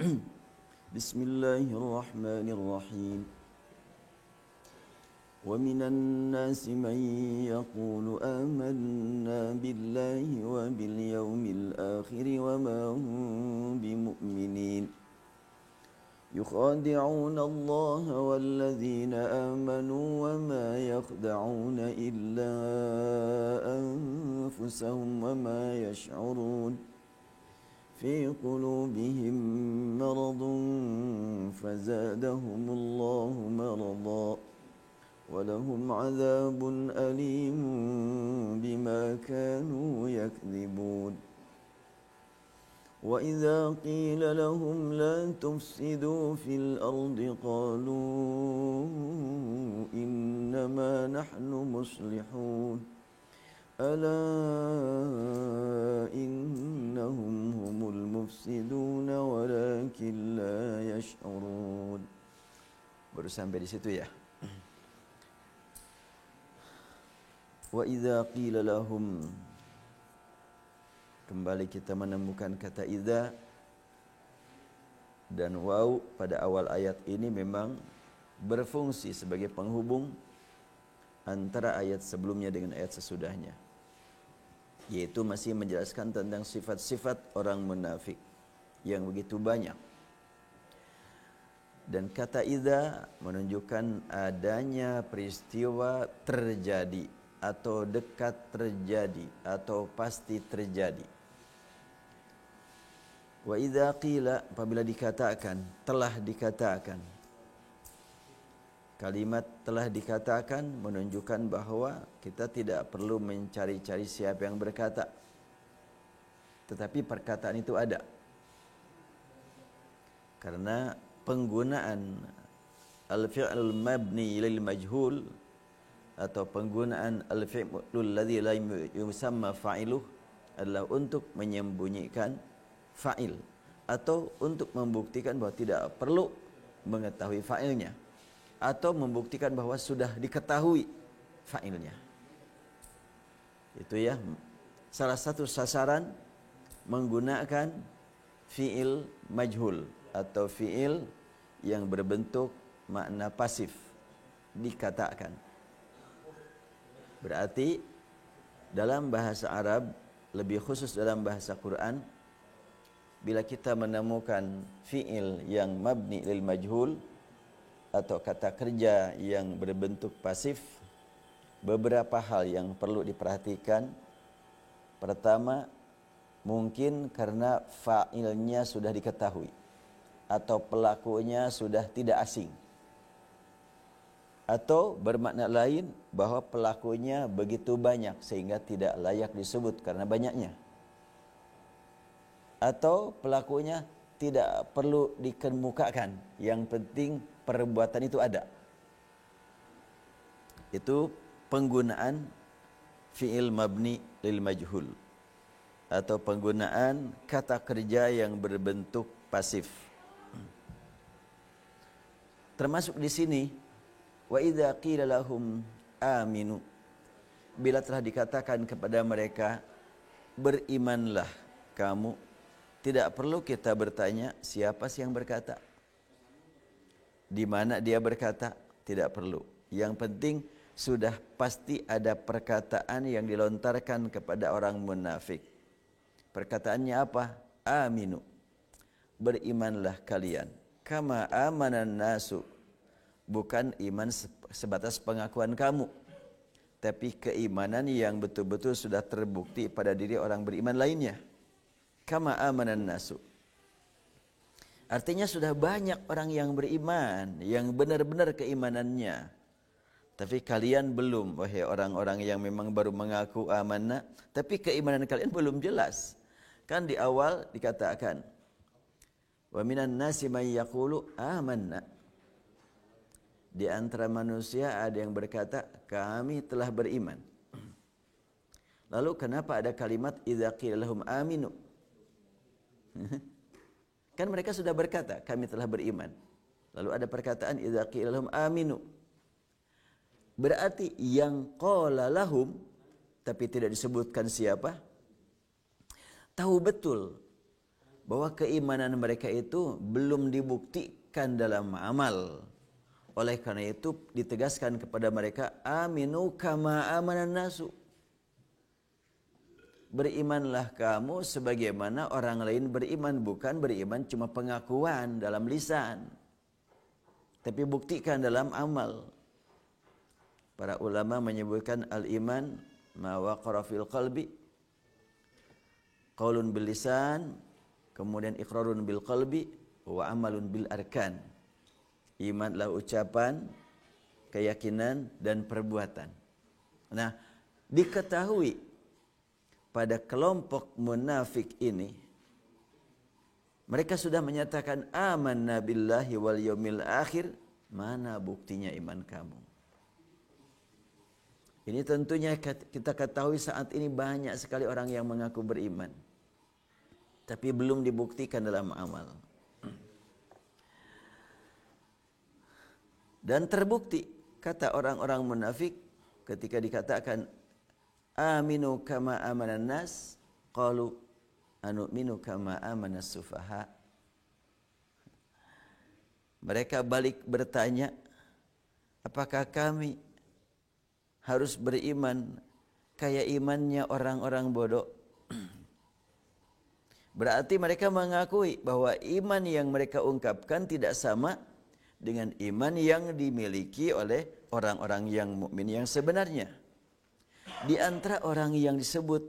بسم الله الرحمن الرحيم ومن الناس من يقول آمنا بالله وباليوم الآخر وما هم بمؤمنين يخادعون الله والذين آمنوا وما يخدعون إلا أنفسهم وما يشعرون في قلوبهم مرض فزادهم الله مرضا ولهم عذاب أليم بما كانوا يكذبون وإذا قيل لهم لا تفسدوا في الأرض قالوا إنما نحن مصلحون ألا إنهم هم المفسدون ولكن لا يشعرون. Baru sampai di situ ya. Wa idza qila lahum, kembali kita menemukan kata idza dan waw pada awal ayat ini memang berfungsi sebagai penghubung antara ayat sebelumnya dengan ayat sesudahnya, yaitu masih menjelaskan tentang sifat-sifat orang munafik yang begitu banyak. Dan kata idza menunjukkan adanya peristiwa terjadi atau dekat terjadi atau pasti terjadi. Wa idza qila, apabila dikatakan, telah dikatakan. Kalimat telah dikatakan menunjukkan bahwa kita tidak perlu mencari-cari siapa yang berkata, tetapi perkataan itu ada. Karena penggunaan al-fi'l mabni lil majhul atau penggunaan al-fi'lul ladzi la yusamma fa'iluh adalah untuk menyembunyikan fa'il atau untuk membuktikan bahwa tidak perlu mengetahui fa'ilnya, atau membuktikan bahwa sudah diketahui fa'ilnya. Itu ya, salah satu sasaran menggunakan fi'il majhul atau fi'il yang berbentuk makna pasif, dikatakan. Berarti dalam bahasa Arab, lebih khusus dalam bahasa Quran, bila kita menemukan fi'il yang mabni lil majhul atau kata kerja yang berbentuk pasif, beberapa hal yang perlu diperhatikan. Pertama, mungkin karena fa'ilnya sudah diketahui atau pelakunya sudah tidak asing, atau bermakna lain bahwa pelakunya begitu banyak sehingga tidak layak disebut karena banyaknya, atau pelakunya tidak perlu dikemukakan, yang penting perbuatan itu ada. Itu penggunaan fi'il mabni lil majhul atau penggunaan kata kerja yang berbentuk pasif. Termasuk di sini wa idza qila lahum aminu, bila telah dikatakan kepada mereka berimanlah kamu, tidak perlu kita bertanya siapa sih yang berkata, di mana dia berkata, tidak perlu. Yang penting sudah pasti ada perkataan yang dilontarkan kepada orang munafik. Perkataannya apa? Aminu, berimanlah kalian. Kama amanan nasu, bukan iman sebatas pengakuan kamu, tapi keimanan yang betul-betul sudah terbukti pada diri orang beriman lainnya. Kama amanan nasu, artinya sudah banyak orang yang beriman, yang benar-benar keimanannya, tapi kalian belum, wahai orang-orang yang memang baru mengaku amanah, tapi keimanan kalian belum jelas. Kan di awal dikatakan wa minan nasi may yaqulu amanna, di antara manusia ada yang berkata kami telah beriman. Lalu kenapa ada kalimat idza qila lahum aminu? Kan mereka sudah berkata kami telah beriman. Lalu ada perkataan idza qila lahum aminu. Berarti yang qala lahum, tapi tidak disebutkan siapa, tahu betul bahwa keimanan mereka itu belum dibuktikan dalam amal. Oleh karena itu ditegaskan kepada mereka, aminu kama amanan nasu. Berimanlah kamu sebagaimana orang lain beriman, bukan beriman cuma pengakuan dalam lisan, tapi buktikan dalam amal. Para ulama menyebutkan al-iman ma waqara fil qalbi, qaulun bil lisan, kemudian iqrarun bil qalbi wa amalun bil arkan. Iman adalah ucapan, keyakinan dan perbuatan. Nah, diketahui pada kelompok munafik ini, mereka sudah menyatakan amanna billahi wal yaumil akhir. Mana buktinya iman kamu? Ini tentunya kita ketahui saat ini banyak sekali orang yang mengaku beriman, tapi belum dibuktikan dalam amal. Dan terbukti kata orang-orang munafik ketika dikatakan aminu kama amanan nas, qalu anu'minu kama amanas sufaha. Mereka balik bertanya, apakah kami harus beriman kayak imannya orang-orang bodoh? Berarti mereka mengakui bahwa iman yang mereka ungkapkan tidak sama dengan iman yang dimiliki oleh orang-orang yang mukmin yang sebenarnya. Di antara orang yang disebut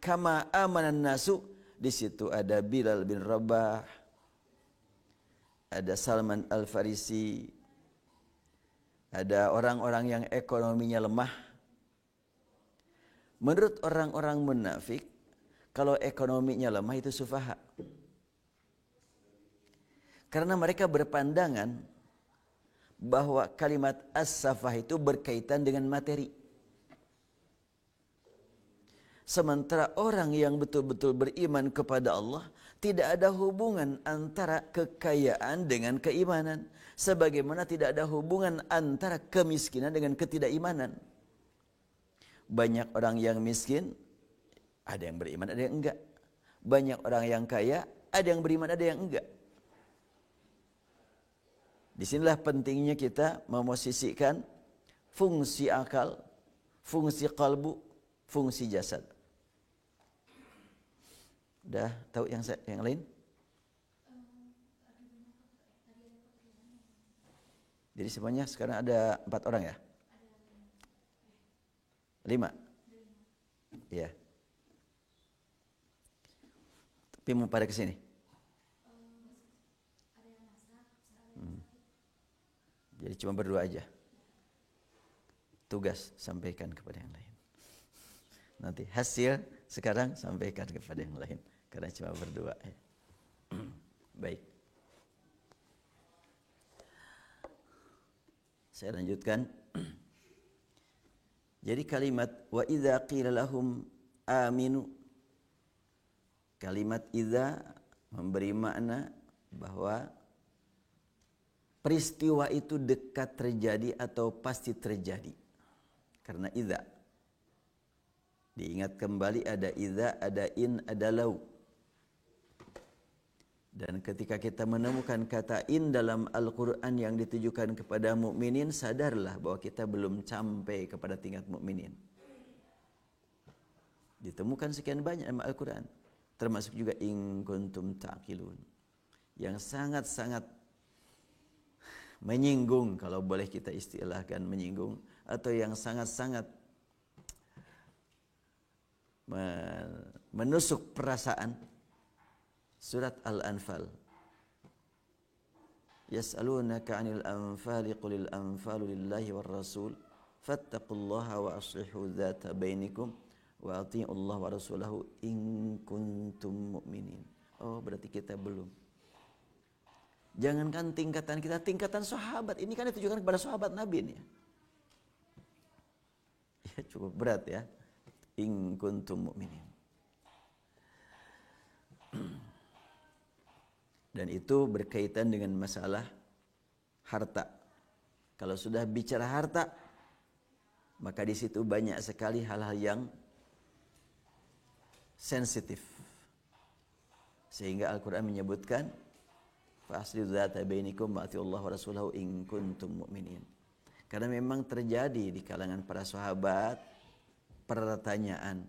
kama amanan nasu, di situ ada Bilal bin Rabah, ada Salman Al-Farisi, ada orang-orang yang ekonominya lemah. Menurut orang-orang munafik, kalau ekonominya lemah itu sufaha. Karena mereka berpandangan bahwa kalimat as-safah itu berkaitan dengan materi. Sementara orang yang betul-betul beriman kepada Allah, tidak ada hubungan antara kekayaan dengan keimanan. Sebagaimana tidak ada hubungan antara kemiskinan dengan ketidakimanan. Banyak orang yang miskin, ada yang beriman, ada yang enggak. Banyak orang yang kaya, ada yang beriman, ada yang enggak. Disinilah pentingnya kita memosisikan fungsi akal, fungsi kalbu, fungsi jasad. Udah tahu yang lain? Jadi semuanya sekarang ada 4 orang ya? 5? Iya. Tapi mau pada ke sini? Jadi cuma berdua aja. Tugas sampaikan kepada yang lain. Nanti hasil sekarang sampaikan kepada yang lain. Karena cuma berdua. Baik. Saya lanjutkan. Jadi kalimat wa idza qila lahum aminu. Kalimat idza memberi makna bahwa peristiwa itu dekat terjadi atau pasti terjadi. Karena idza. Diingat kembali ada idza, ada in, ada lau. Dan ketika kita menemukan kata in dalam Al-Quran yang ditujukan kepada mukminin, sadarlah bahwa kita belum sampai kepada tingkat mukminin. Ditemukan sekian banyak dalam Al-Quran. Termasuk juga in kuntum ta'qilun. Yang sangat-sangat menyinggung, kalau boleh kita istilahkan menyinggung, atau yang sangat-sangat menusuk perasaan. Surat Al-Anfal. Yas'alunaka 'anil anfali qulil anfalu lillahi war rasul fattaqullaha wa aslihu dzata bainikum wa atiiullaha wa rasulahu in kuntum mu'minin. Oh, berarti kita belum. Jangankan tingkatan kita, tingkatan sahabat. Ini kan ditujukan kepada sahabat Nabi nih. Ya cukup berat ya. In kuntum mu'minin. Dan itu berkaitan dengan masalah harta. Kalau sudah bicara harta, maka di situ banyak sekali hal-hal yang sensitif. Sehingga Al-Quran menyebutkan fa'aslihu dzata bainikum wa atiullah wa rasulahu in kuntum mu'minin. Karena memang terjadi di kalangan para sahabat pertanyaan,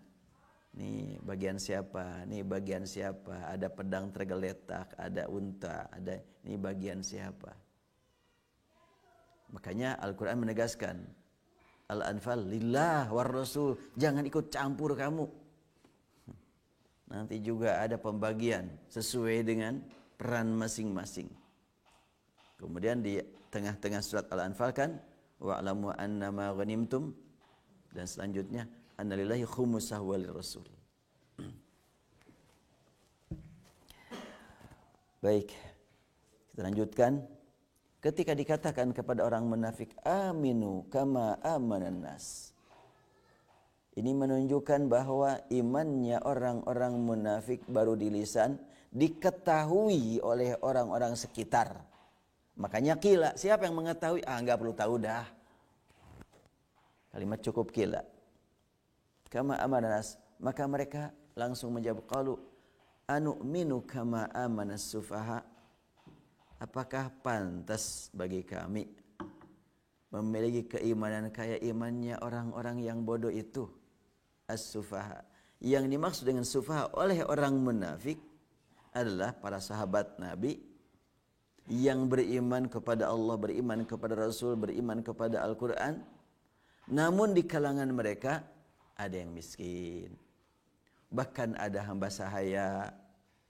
nih bagian siapa, nih bagian siapa, ada pedang tergeletak, ada unta, ada ini bagian siapa. Makanya Al-Quran menegaskan Al-Anfal lillah war rasul, jangan ikut campur kamu. Nanti juga ada pembagian sesuai dengan peran masing-masing. Kemudian di tengah-tengah surat Al-Anfal kan wa'lamu annama ghanimtum, dan selanjutnya annalillahi khumusahu walir rasul. Baik, kita lanjutkan. Ketika dikatakan kepada orang munafik aminu kama amanan nas, ini menunjukkan bahwa imannya orang-orang munafik baru di lisan, diketahui oleh orang-orang sekitar. Makanya kila, siapa yang mengetahui? Enggak perlu tahu dah. Kalimat cukup kila. Kama amanas, maka mereka langsung menjawab qalu anu'minu kama amanas sufaha. Apakah pantas bagi kami memiliki keimanan kayak imannya orang-orang yang bodoh itu? As-sufaha. Yang dimaksud dengan sufaha oleh orang munafik adalah para sahabat Nabi yang beriman kepada Allah, beriman kepada Rasul, beriman kepada Al-Quran. Namun di kalangan mereka ada yang miskin. Bahkan ada hamba sahaya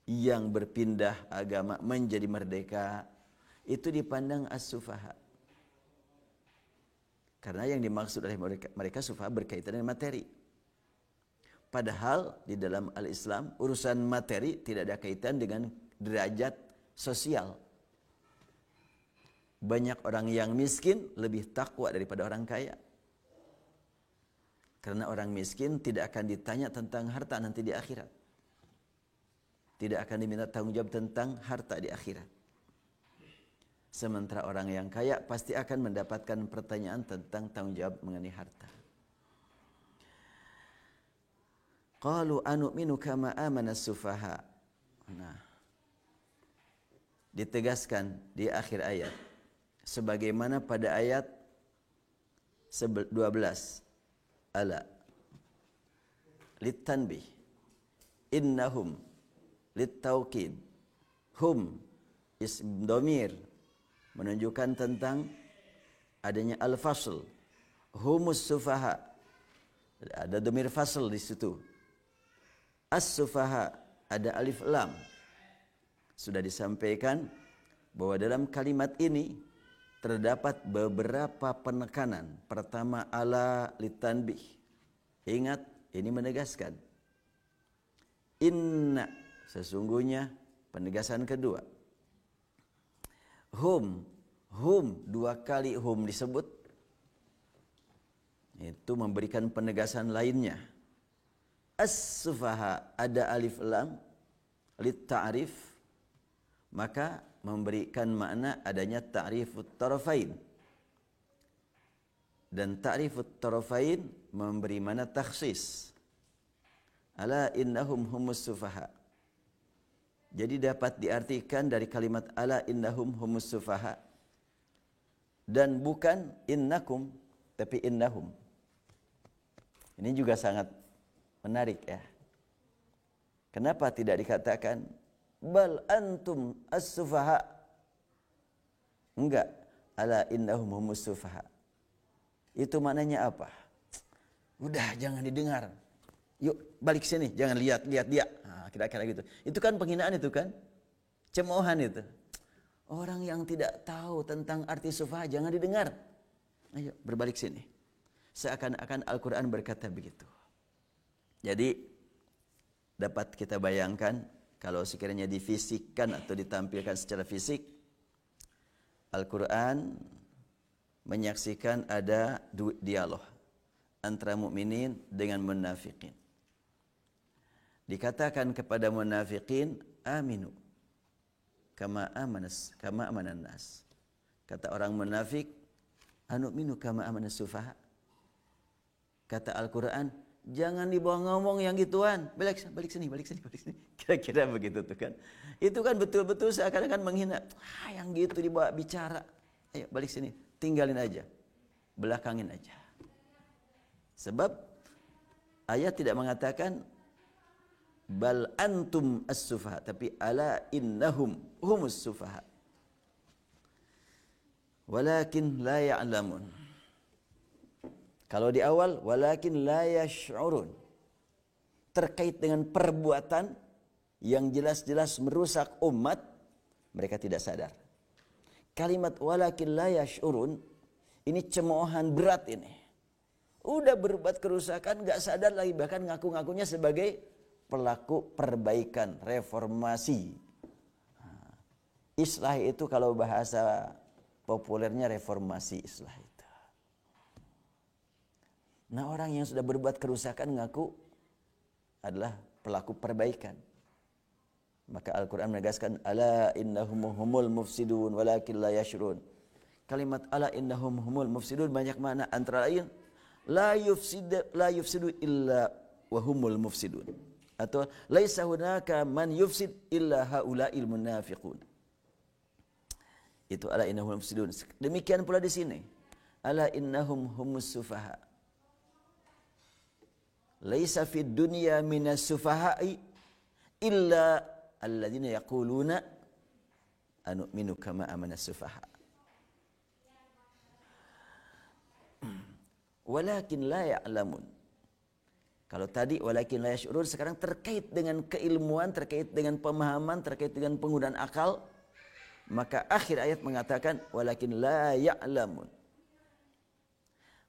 yang berpindah agama menjadi merdeka. Itu dipandang as-sufaha. Karena yang dimaksud oleh mereka sufaha berkaitan dengan materi. Padahal di dalam al-Islam urusan materi tidak ada kaitan dengan derajat sosial. Banyak orang yang miskin lebih takwa daripada orang kaya. Karena orang miskin tidak akan ditanya tentang harta nanti di akhirat. Tidak akan diminta tanggung jawab tentang harta di akhirat. Sementara orang yang kaya pasti akan mendapatkan pertanyaan tentang tanggung jawab mengenai harta. Qalu anu'minu kama amana sufaha. Nah, ditegaskan di akhir ayat. Sebagaimana pada ayat 12. Ala litanbih innahum littauqid hum ism dhamir menunjukkan tentang adanya al-fasl, humus sufaha, ada dhamir fasl di situ. As-sufaha ada alif lam. Sudah disampaikan bahwa dalam kalimat ini terdapat beberapa penekanan. Pertama ala litanbih. Ingat, ini menegaskan. Inna, sesungguhnya penegasan kedua. Hum, dua kali hum disebut. Itu memberikan penegasan lainnya. As-sufaha ada alif lam lit ta'rif, maka memberikan makna adanya ta'rifut tarafain. Dan ta'rifut tarafain memberi makna takhsis. Ala innahum humus sufaha. Jadi dapat diartikan dari kalimat ala innahum humus sufaha. Dan bukan innakum, tapi innahum. Ini juga sangat menarik ya. Kenapa tidak dikatakan bal antum as-sufaha? Enggak, ala innahum humus sufaha. Itu maknanya apa? Udah jangan didengar. Yuk balik sini, jangan lihat dia. Nah, kira-kira gitu. Itu kan penghinaan itu kan? Cemoohan itu. Orang yang tidak tahu tentang arti sufaha jangan didengar. Ayo berbalik sini. Seakan-akan Al-Quran berkata begitu. Jadi dapat kita bayangkan kalau sekiranya difisikkan atau ditampilkan secara fisik, Al-Quran menyaksikan ada dialog antara mukminin dengan munafikin. Dikatakan kepada munafikin, aminu kama amanan nas. Kata orang munafik, anu'minu kama amanas sufaha. Kata Al-Quran, Jangan dibawa ngomong yang gituan. Balik sini. Kira-kira begitu tuh kan. Itu kan betul-betul seakan-akan menghina. Yang gitu dibawa bicara. Ayo balik sini. Tinggalin aja. Belakangin aja. Sebab ayat tidak mengatakan bal antum as-sufaha, tapi ala innahum humus sufaha. Walakin la ya'lamun. Kalau di awal walakin la yash'urun. Terkait dengan perbuatan yang jelas-jelas merusak umat, mereka tidak sadar. Kalimat walakin la yash'urun ini cemoohan berat ini. Udah berbuat kerusakan gak sadar lagi, bahkan ngaku-ngakunya sebagai pelaku perbaikan, reformasi. Islah itu kalau bahasa populernya reformasi islah itu. Nah, orang yang sudah berbuat kerusakan ngaku adalah pelaku perbaikan. Maka Al-Quran menegaskan ala innahum humul mufsidun walakin la yashurun. Kalimat ala innahum humul mufsidun banyak makna, antara lain la yufsidu illa wa humul mufsidun, atau laisa hunaka man yufsid illa haula'il munafiqun. Itu ala innahum mufsidun. Demikian pula di sini ala innahum humus sufaha. Laisa fid dunya minas sufaha'i illa alladzina yaquluna anu'minu kama amanas sufaha. Walakin la ya'lamun. Kalau tadi walakin la yash'urun, sekarang terkait dengan keilmuan, terkait dengan pemahaman, terkait dengan penggunaan akal, maka akhir ayat mengatakan walakin la ya'lamun.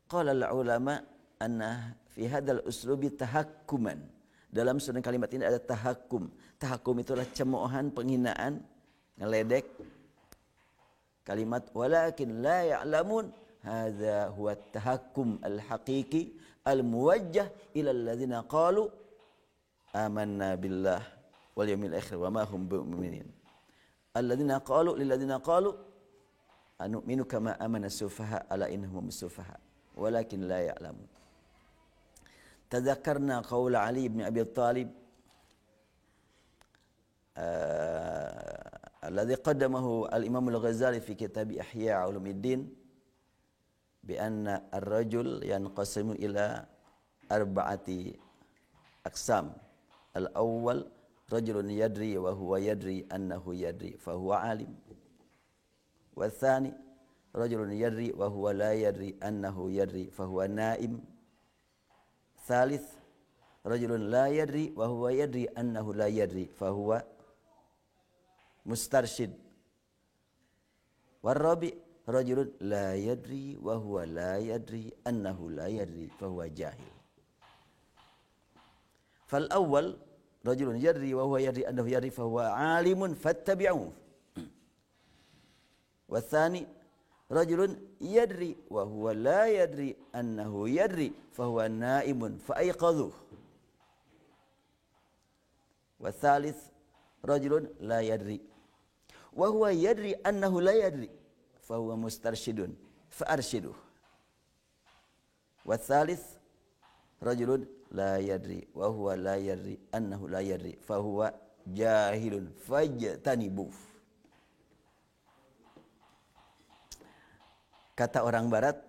Qala al-ulama anna fi hadzal uslubi tahakkuman. Dalam susunan kalimat ini ada tahakkum. Tahakkum itulah cemoohan, penghinaan, ngeledek. Kalimat walakin la ya'lamun hadza huwa tahakkum al-haqiqi al-muwajjah ila alladzina qalu amanna billah wal yawmil akhir wa ma hum bimu'minin. Alladzina qalu lil ladzina qalu anu'minu kama amana as-sufaha ala innahum as-sufaha walakin la ya'lamun. Tadzakarna qaula Ali bin Abi Thalib alladhi qaddamahu al-Imam al-Ghazali fi kitab Ihya Ulumuddin bi anna ar-rajul yanqasimu ila arba'ati aqsam. Al-awwal rajulun yadri wa huwa yadri annahu yadri fa huwa alim. Wa tsani rajulun yadri wa huwa la yadri annahu yadri fa huwa naim. Thalith rajulun la yadri wa huwa yadri annahu la yadri fa huwa mustarsyid. Warabi rajulun la yadri wa huwa la yadri annahu la yadri fa huwa jahil. Fal awwal rajulun yadri wa huwa yadri annahu yadri fa huwa alimun fattabi'uhu. Wa tsani rajulun yadri wa huwa la yadri annahu yadri fa huwa naimun fa ayqadhuhu. Wa thalith rajulun la yadri wa huwa yadri annahu la yadri fa huwa mustarsyidun fa arshiduhu. Wa thalith rajulun la yadri wa huwa la yadri annahu la yadri fa huwa jahilun fajtanibuh. Kata orang barat,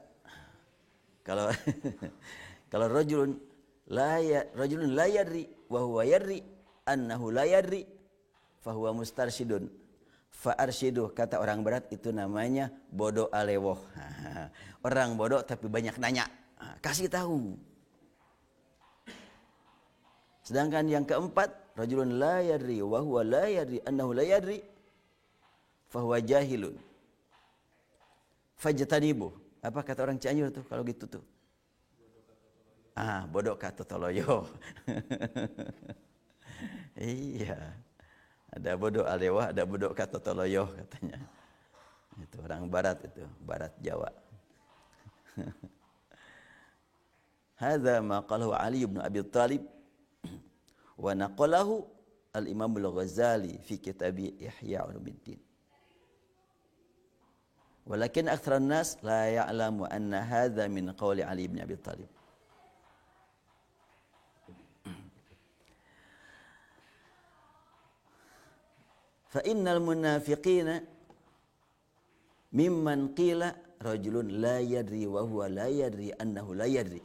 kalau kalau rajulun la yadri wa huwa yadri annahu la yadri fa huwa mustarsyidun fa arshiduh, kata orang barat itu namanya bodoh alewoh. Orang bodoh tapi banyak nanya. Kasih tahu. Sedangkan yang keempat, rajulun la yadri wa huwa la yadri annahu la yadri fa huwa jahilun fajtanibuh. Apa kata orang Cianjur tuh kalau gitu tuh? Bodoh kata toloyo. Iya. Ada bodoh alewah, ada bodoh kata toloyo katanya. Itu orang barat itu, barat Jawa. Hadza ma qalahu Ali bin Abi Thalib wa naqalahu al-Imam al-Ghazali fi kitab Ihya Ulumuddin. Walakin aktsarun nas la ya'lamu anna hadza min qawli Ali bin Abi Thalib. Fa innal munafiqina mimman qila rajulun la yadri wa huwa la yadri annahu la yadri.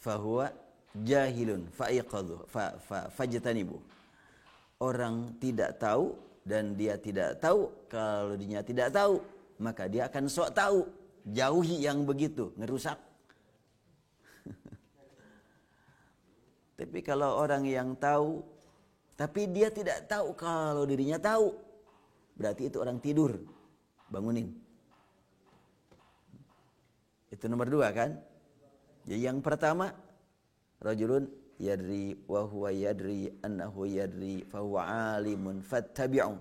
Fa huwa jahilun fa'iqadhu fajtanibu. Orang tidak tahu dan dia tidak tahu, kalau dia tidak tahu maka dia akan sok tahu. Jauhi yang begitu, ngerusak. Tapi kalau orang yang tahu tapi dia tidak tahu kalau dirinya tahu, berarti itu orang tidur. Bangunin. Itu nomor 2 kan? Jadi yang pertama, rajulun yadri wa huwa yadri annahu yadri fa huwa alimun fattabi'u.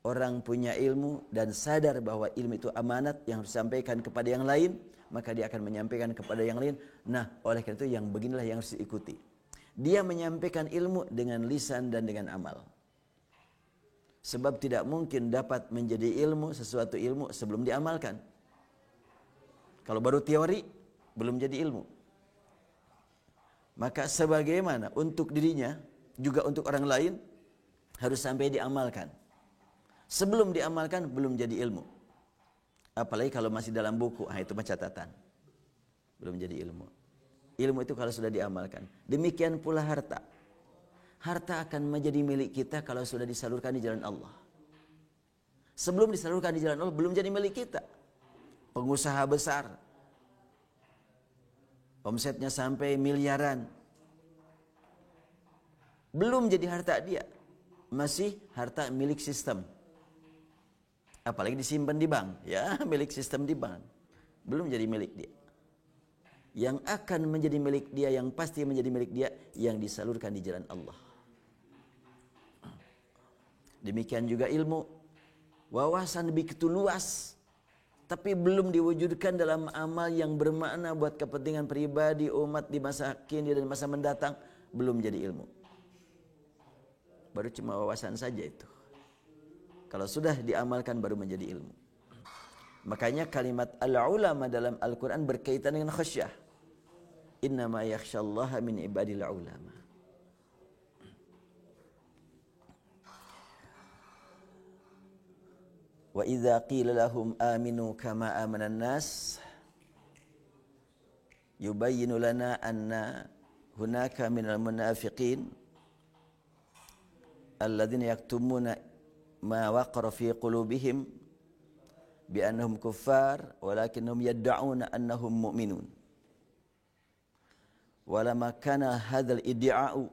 Orang punya ilmu dan sadar bahwa ilmu itu amanat yang harus disampaikan kepada yang lain, maka dia akan menyampaikan kepada yang lain. Nah, oleh karena itu yang beginilah yang harus diikuti. Dia menyampaikan ilmu dengan lisan dan dengan amal. Sebab tidak mungkin dapat menjadi ilmu, sesuatu ilmu sebelum diamalkan. Kalau baru teori, belum jadi ilmu. Maka sebagaimana untuk dirinya, juga untuk orang lain, harus sampai diamalkan. Sebelum diamalkan, belum jadi ilmu. Apalagi kalau masih dalam buku, itu mah catatan. Belum jadi ilmu. Ilmu itu kalau sudah diamalkan. Demikian pula harta. Harta akan menjadi milik kita kalau sudah disalurkan di jalan Allah. Sebelum disalurkan di jalan Allah, belum jadi milik kita. Pengusaha besar, omsetnya sampai miliaran, belum jadi harta dia. Masih harta milik sistem. Apalagi disimpan di bank. Ya, milik sistem di bank. Belum jadi milik dia. Yang akan menjadi milik dia, yang pasti menjadi milik dia, yang disalurkan di jalan Allah. Demikian juga ilmu. Wawasan begitu luas, tapi belum diwujudkan dalam amal yang bermakna buat kepentingan pribadi, umat di masa kini dan masa mendatang, belum jadi ilmu. Baru cuma wawasan saja itu. Kalau sudah diamalkan baru menjadi ilmu. Makanya kalimat al-ulama dalam Al-Quran berkaitan dengan khasyah. Innama yakhshallaha min ibadil ulama. Wa idza qila lahum aminu kama amanan nas yubayyinu lana anna hunaka minal munafiqin alladzina yaktumuna ma waqara fi qulubihim bi annahum kuffar walakinnahum yad'una annahum mu'minun. Walama kana hadzal iddi'a'u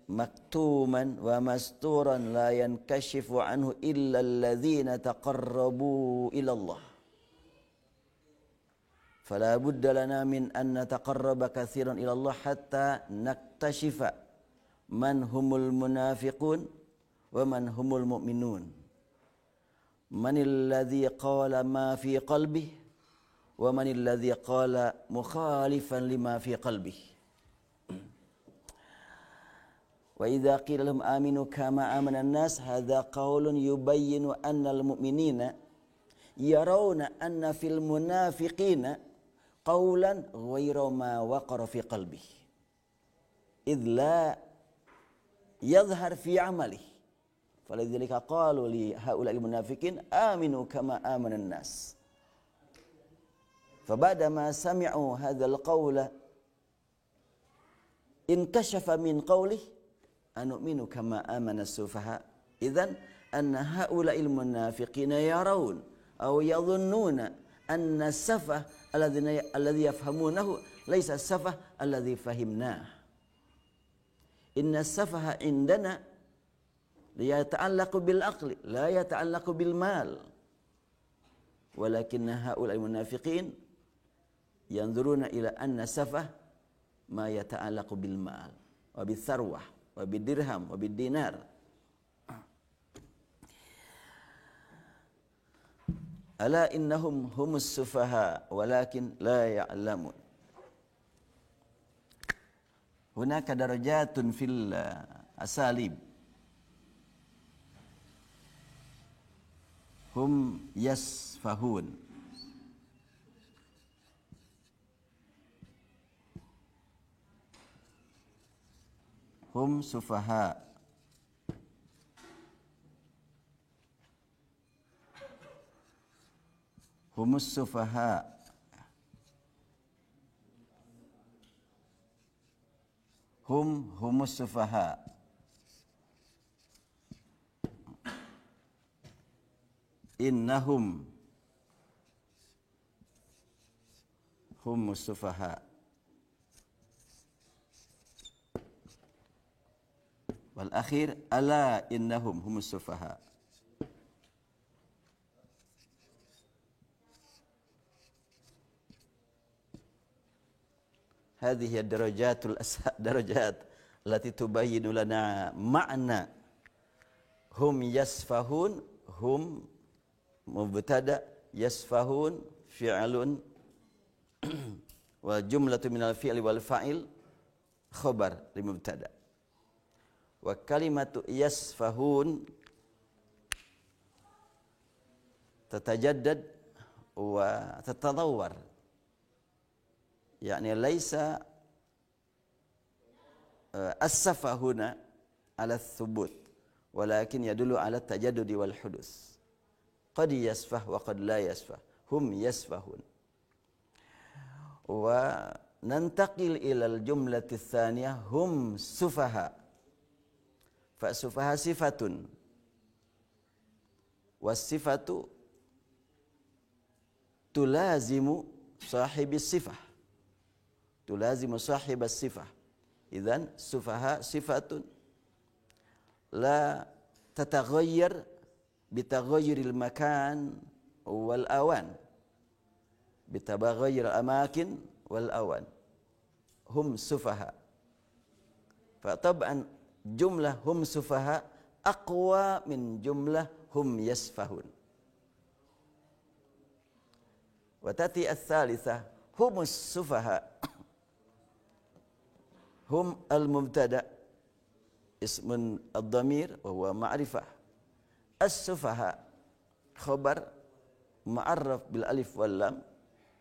maktuman wa masturan la yankashifu anhu illa alladzina taqarrabu ila Allah. Fala budda lana min an nataqarraba katsiran ila Allah hatta naktashifa man humul munafiqun wa man humul mu'minun. Manil ladzi qala ma fi qalbihi wa manil ladzi qala mukhalifan lima fi qalbihi. Wa idza qila lahum aminu kama amana an-nas hadza qaulun yubayyinu anna al-mu'minina yarawna anna fil munafiqina qawlan ghayra ma waqara fi qalbihi idh la yadhhar fi 'amalihi faladzalika qalu li haula'il munafiqin aminu kama amana an-nas. Fabadama sami'u hadzal qawla inkashafa min qawlihi anu'minu kama amana as-sufaha. Idzan anna haula'il munafiqina yarawun aw yadhunnuna anna as-safah alladhi yafhamunahu laysa as-safah alladhi fahimnah. Inna as-safaha indana la yata'allaqu bil aqli la yata'allaqu bil mal. Walakinna haula'il munafiqin yanzuruna ila anna safah ma yata'allaqu bil mal wa bil tharwah wa bil dirham wa bil dinar. Ala innahum humus sufaha walakin la ya'lamun. Hunaka darajatun fil asalib. Hum yasfahun. hum sufaha. Humus sufaha. Humus sufaha. Innahum humus sufaha. Wal akhir ala innahum humus sufaha. هذه الدرجات درجات التي تبين لنا معنى هم يسفهون. هم مبتدأ، يسفهون فعل، والجملة من الفعل والفاعل خبر لمبتدأ. وكلمة يسفهون تتجدد وتتطور، يعني ليس السفه هنا على الثبوت، ولكن يدل على التجدد والحدوث. قد يسفه وقد لا يسفه. هم يسفهون. وننتقل إلى الجملة الثانية هم سفهاء. فالسفهاء صفة، والصفة تلازم صاحب الصفة، تلازم صاحب الصفة. إذن سفهاء صفة لا تتغير بتغير المكان والأوان، بتغير الأماكن والأوان. هم سفهاء. فطبعا جملة هم سفهاء أقوى من جملة هم يسفهون. وتأتي الثالثة هم السفهاء. هم المبتدأ اسم الضمير وهو معرفة. السفهاء خبر معرف بالألف واللام،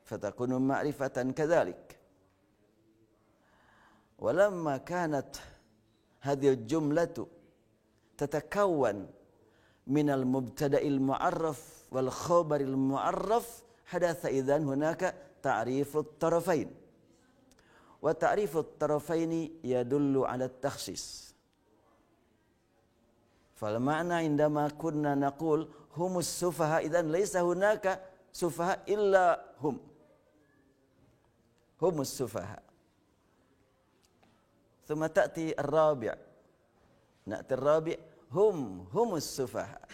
فتكون معرفة كذلك. ولما كانت هذه الجملة تتكون من المبتدأ المعرف والخبر المعرف، حدث إذن هناك تعريف الطرفين. وتعريف الطرفين يدل على التخصيص. فالمعنى عندما كنا نقول هم السفهاء، إذن ليس هناك سفهاء إلا هم. هم السفهاء. ثم تأتي الرابع، نأتي الرابع هم السفهاء.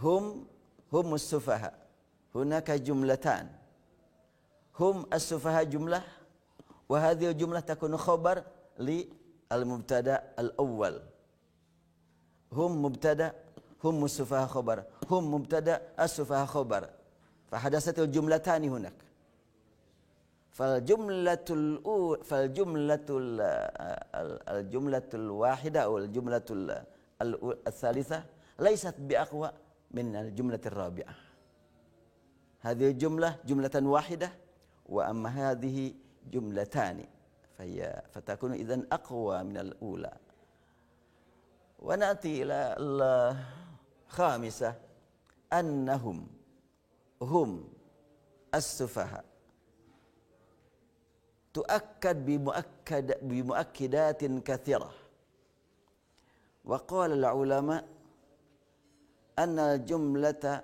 هم السفهاء. هناك جملتان، هم السفهاء جملة، وهذه الجملة تكون خبر للمبتدأ الأول. هم مبتدأ، هم السفهاء خبر، هم مبتدأ السفهاء خبر، فحدثت الجملتان هناك. فالجملة الواحدة أو الجملة الثالثة ليست بأقوى من الجملة الرابعة. هذه الجملة جملة واحدة، وأما هذه جملتان، فتكون إذن أقوى من الأولى. ونأتي إلى الخامسة أنهم هم السفهاء. تؤكد بمؤكدات كثيرة. وقال العلماء أن الجملة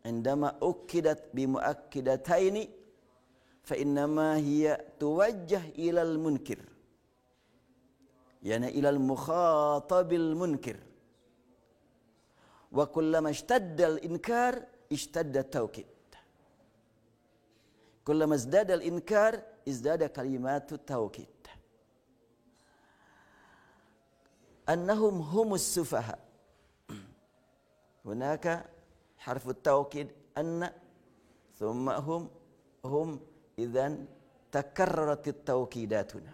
عندما أكدت بمؤكدتين فإنما هي توجه إلى المنكر، يعني إلى المخاطب المنكر. وكلما اشتد الإنكار اشتد التوكيد. كلما ازداد الإنكار ازداد كلمات التوكيد. أنهم هم السفهاء. هناك حرف التوكيد أن، ثم هم إذن تكررت التوكيدات هنا،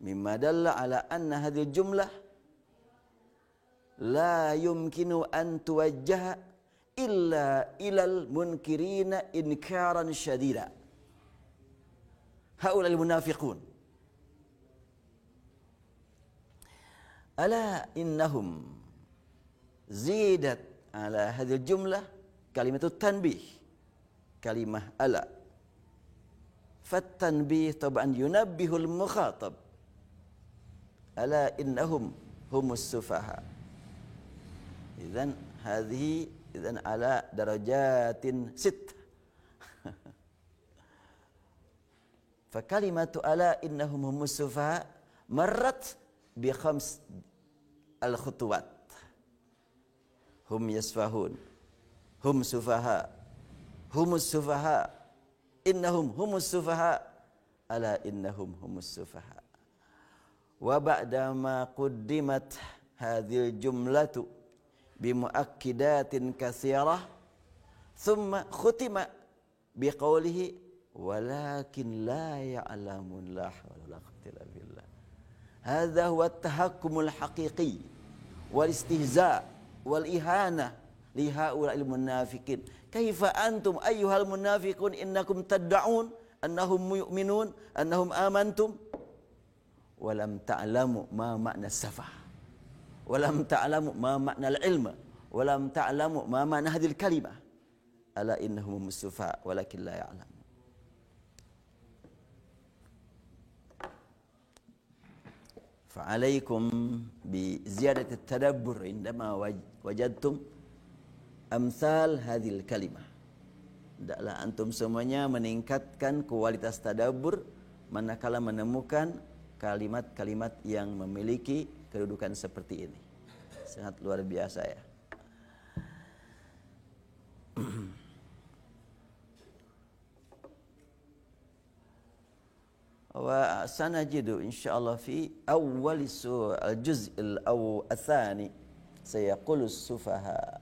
مما دل على أن هذه الجملة لا يمكن أن توجه إلا إلى المنكرين إنكارا شديدا. هؤلاء المنافقون ala innahum zidat ala hadhihi jumlah kalimatut tanbih, kalimah ala. Fattanbih taban yunabbihul mukhatab ala innahum humus sufaha. Idzan hadhihi idzan ala darajatin sitt. Fa kalimatu ala innahum humus sufaha marrat bi khams al khutuwat. Hum yasfahun, hum sufaha, humus sufaha, innahum humus sufaha, ala innahum humus sufaha. Wa ba'da ma quddimat hadhil jumlatu bimuakkidatin katsirah thumma khutima biqaulihi walakin la ya'lamun la hawla wala quwwata illa billah. Hadha huwa at-tahakkumul haqiqi wal istihza' wal ihana li haula'il munafiqin. Kaifa antum ayyuhal munafiqun innakum tad'un annahum mu'minun annahum amantum walam ta'lamu ma makna safah, walam ta'lamu ma makna al-ilma, walam ta'lamu ma makna hadhil kalimah. Ala innahum musufa walakin la ya'lam. Fa'alaikum bi ziyadati at-tadabbur indama wajadtum amsal hadhil kalimah. Hendaklah antum semuanya meningkatkan kualitas tadabbur manakala menemukan kalimat-kalimat yang memiliki kedudukan seperti ini. Sangat luar biasa ya. Wa sanajidu insyaallah fi awwal al-juz' al-thani sayaqulu as-sufaha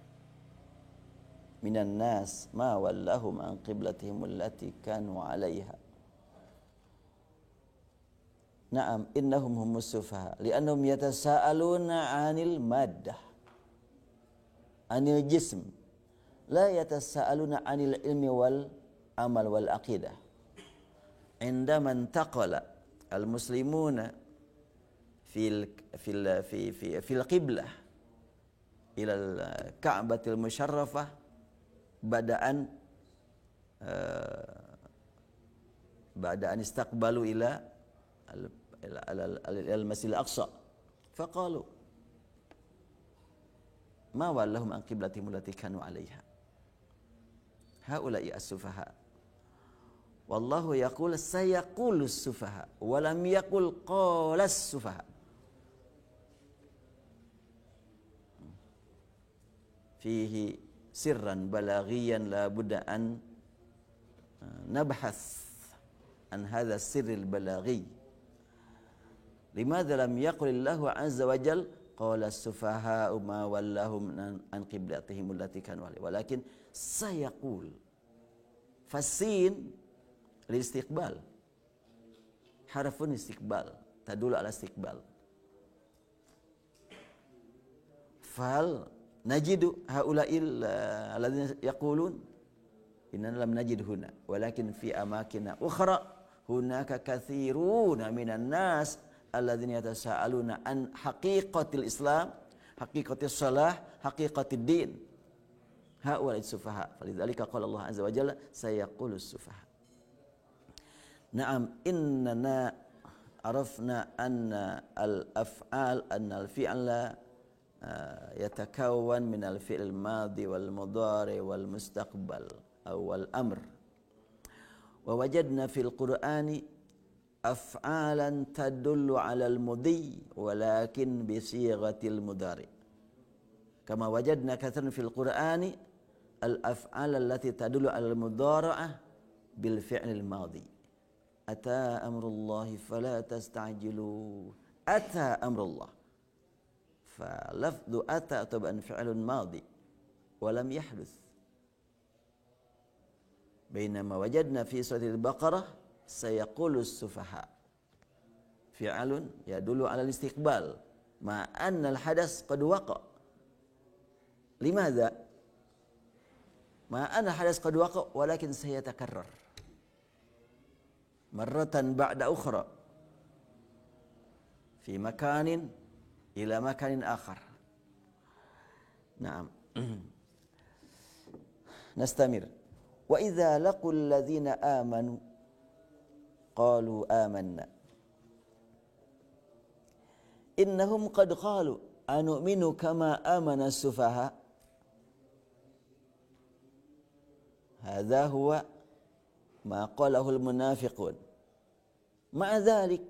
minan nas ma wallahum an qiblatihim allati kanu 'alayha. Na'am innahum humus sufaha li'annahum yatasaaluna 'anil maddah 'anil jism la yatasaaluna 'anil ilmi wal amal wal aqidah. عندما انتقل المسلمون في القبلة إلى الكعبة المشرفة بعد أن استقبلوا إلى المسجد الأقصى فقالوا ما ولهم عن قبلتهم التي كانوا عليها هؤلاء السفهاء. Wallahu yaqul sayaqulus sufaha wa lam yaqul qalas sufaha. Fihi sirran balaghiyan la budda an nabhath an hadha sirril balaghi. Limadha lam yaqul Allahu azza wa jal qala as-sufaha ma wallahum an qiblatihim allati kanu alaiha walakin sayaqul fasin lil-istiqbal harfun istiqbal tadullu ala istiqbal fal najidu haula'il alladzina yaqulun inna lam najid huna walakin fi amakin ukhra hunaka katsiruna minan nas alladzina yatasaaluna an haqiqatil islam haqiqatis salah haqiqatid din haula'is sufaha falidzalika qala Allah azza wa jalla sayaqulus sufaha. Na'am innana arafna anna al-af'al anna al-fi'la yatakawwan min al-fi'l al-madi wal-mudhari wal-mustaqbal aw wal-amr wa wajadna fil qur'ani af'alan tadullu 'ala al-mudhi walakin bi sighatil mudhari kama wajadna kathiran fil qur'ani al-af'al allati tadullu 'ala al-mudhara'ah bil fi'l al-madi. Ata amrullahi fala tasta'jilu. Ata amrullah. Falafdu ata taban fi'lun madi walam yahduth. Bainama wajadna fi surah al-Baqarah sayaqulu as-sufaha. Fi'lun yadullu 'ala al-istiqbal ma anna al-hadas qad waqa. Limadha? Ma anna al-hadas qad waqa walakin sayatakarrar. Marratan ba'da ukhra fi makanin ila makanin akhar. Naam. Nastamir. Wa idza laqul ladzina amanu qalu amanna. Innahum qad qalu anu'minu kama amana as-sufaha. Hadza huwa ma qalahu al-munafiqun. Ma'a dzalik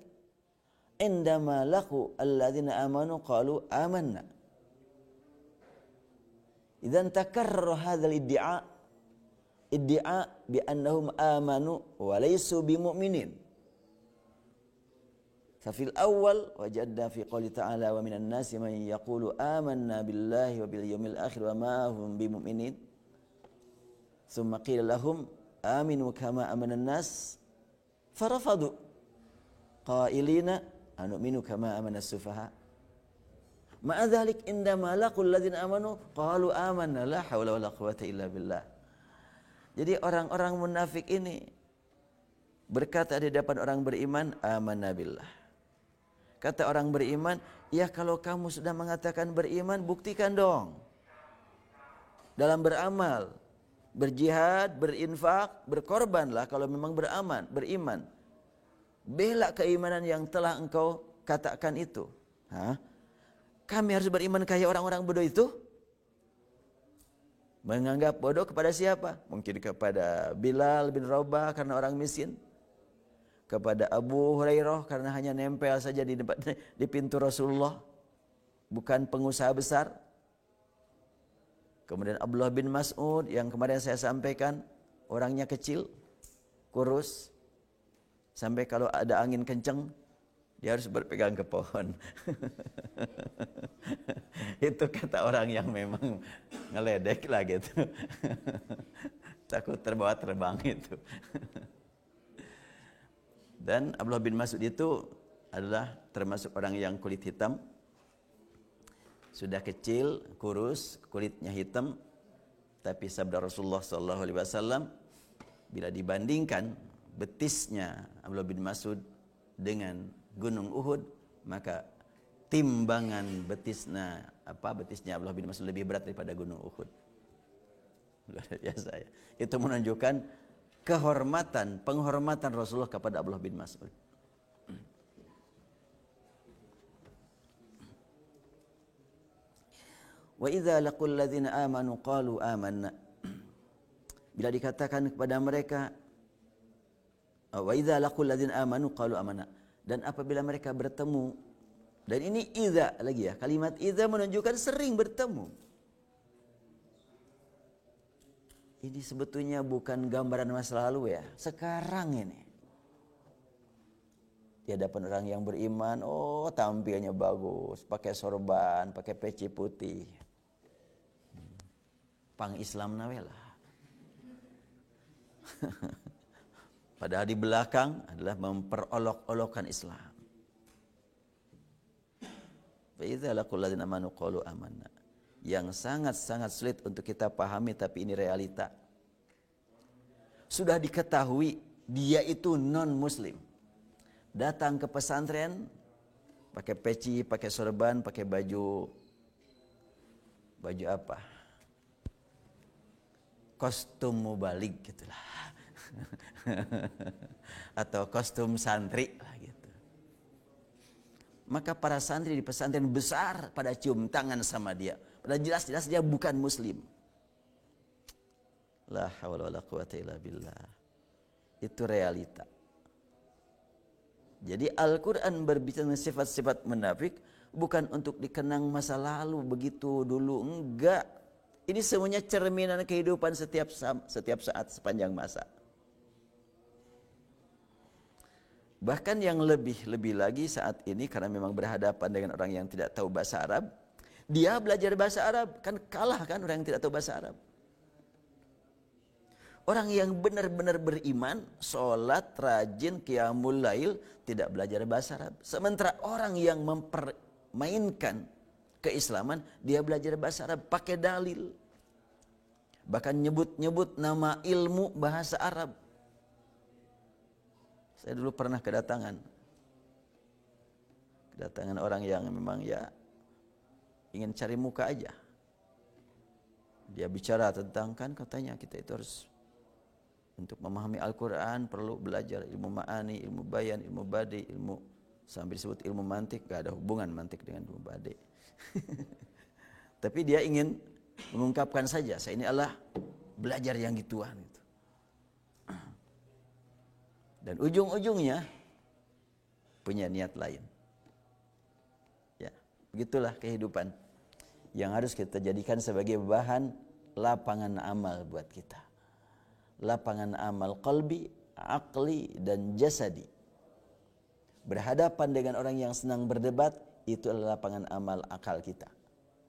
indama laqu alladzina amanu qalu amanna. Idzan takarrara hadzal iddia bi annahum amanu wa laysu bimu'minin. Fafil awal wajadna fi qouli ta'ala wa minan nasi man yaqulu amanna billahi wa bil yawmil akhir wa ma hum bimu'minin. Tsumma qila lahum aminu kama amanan nas farafadu qailina anu'minu kama amanas sufaha. Ma'a dzalik indama laqul ladzina amanu qalu amanna la haula wala quwwata illa billah. Jadi orang-orang munafik ini berkata di depan orang beriman, amanna billah. Kata orang beriman, ya kalau kamu sudah mengatakan beriman, buktikan dong. Dalam beramal, berjihad, berinfak, berkorbanlah kalau memang beriman. Bela keimanan yang telah engkau katakan itu. Kami harus beriman kayak orang-orang bodoh itu? Menganggap bodoh kepada siapa? Mungkin kepada Bilal bin Rabah karena orang miskin. Kepada Abu Hurairah karena hanya nempel saja di pintu Rasulullah, bukan pengusaha besar. Kemudian Abdullah bin Mas'ud yang kemarin saya sampaikan, orangnya kecil, kurus, sampai kalau ada angin kencang dia harus berpegang ke pohon. Itu kata orang yang memang ngeledek lah gitu. Takut terbawa terbang itu. Dan Abdullah bin Mas'ud itu adalah termasuk orang yang kulit hitam. Sudah kecil, kurus, kulitnya hitam. Tapi sabda Rasulullah SAW, bila dibandingkan betisnya Abdullah bin Mas'ud dengan Gunung Uhud, maka timbangan betisnya Abdullah bin Mas'ud lebih berat daripada Gunung Uhud. Luar biasa ya. Itu menunjukkan penghormatan Rasulullah kepada Abdullah bin Mas'ud. Wa idza laqul ladzina amanu qalu amanna. Bila dikatakan kepada mereka, wa idza laqul ladzina amanu qalu amanna. Dan apabila mereka bertemu, dan ini idza lagi ya, kalimat idza menunjukkan sering bertemu. Ini sebetulnya bukan gambaran masa lalu ya, sekarang ini. Di hadapan orang yang beriman, tampilnya bagus, pakai sorban, pakai peci putih. Pang Islam nawelah. Padahal di belakang adalah memperolok-olokkan Islam. Fa idza laqul ladzina amanu qalu amanna. Yang sangat-sangat sulit untuk kita pahami, tapi ini realita. Sudah diketahui dia itu non-muslim. Datang ke pesantren pakai peci, pakai sorban, pakai baju apa? Kostum mubalik gitulah. Atau kostum santri lah gitu. Maka para santri di pesantren besar pada cium tangan sama dia. Padahal jelas-jelas dia bukan muslim. La haula wala quwata illa billah. Itu realita. Jadi Al-Quran berbicara tentang sifat-sifat munafik bukan untuk dikenang masa lalu begitu dulu, enggak. Ini semuanya cerminan kehidupan setiap saat sepanjang masa. Bahkan yang lebih lagi saat ini karena memang berhadapan dengan orang yang tidak tahu bahasa Arab, dia belajar bahasa Arab, kan kalah kan orang yang tidak tahu bahasa Arab. Orang yang benar-benar beriman, sholat, rajin, qiyamul lail, tidak belajar bahasa Arab. Sementara orang yang mempermainkan keislaman, dia belajar bahasa Arab, pakai dalil. Bahkan nyebut-nyebut nama ilmu bahasa Arab. Saya dulu pernah kedatangan orang yang memang ya ingin cari muka aja. Dia bicara tentang, kan katanya kita itu harus untuk memahami Al-Quran perlu belajar ilmu ma'ani, ilmu bayan, ilmu badi, ilmu sampai disebut ilmu mantik. Gak ada hubungan mantik dengan ilmu badi. Tapi dia ingin mengungkapkan saja, saya ini adalah belajar yang gituan gitu. Dan ujung-ujungnya punya niat lain. Ya, begitulah kehidupan yang harus kita jadikan sebagai bahan lapangan amal buat kita. Lapangan amal qalbi, aqli, dan jasadi. Berhadapan dengan orang yang senang berdebat, itu adalah lapangan amal akal kita.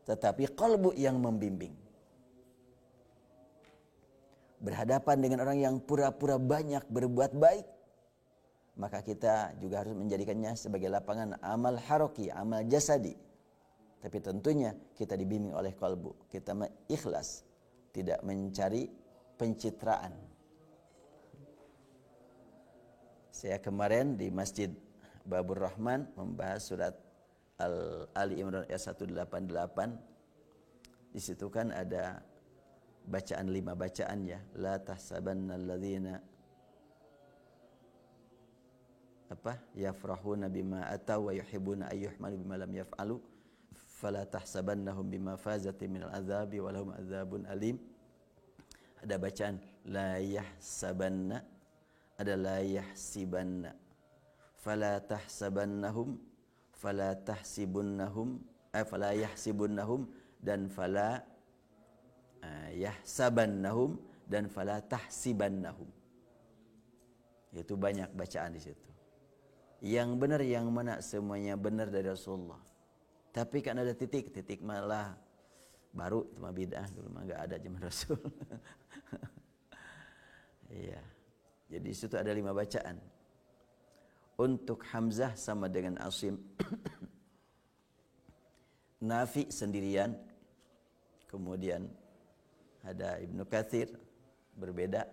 Tetapi qalbu yang membimbing. Berhadapan dengan orang yang pura-pura banyak berbuat baik, maka kita juga harus menjadikannya sebagai lapangan amal haroki, amal jasadi. Tapi tentunya kita dibimbing oleh qalbu. Kita ikhlas, tidak mencari pencitraan. Saya kemarin di Masjid Babur Rahman membahas surat Ali Imran ayat 188. Di situ kan ada bacaan 5 bacaan ya. La tahsabannalladzina yafrahuna bima ataw wa yuhibbuna ayyuhmalu bima lam yaf'alu fala tahsabannahum bima fazati minal azabi walahum azabun alim. Ada bacaan la yahsabanna, ada la yahsibanna. Fala tahsabannahum, fala tahsibunnahum, fala yahsibunnahum, dan fala yahsabannahum, dan fala tahsibannahum. Itu banyak bacaan di situ. Yang benar yang mana? Semuanya benar dari Rasulullah. Tapi kan ada titik malah baru, itu mah bid'ah, dulu mah enggak ada zaman Rasul. Iya. Jadi di situ ada 5 bacaan. Untuk Hamzah sama dengan Asim. Nafi sendirian. Kemudian ada Ibnu Katsir berbeda.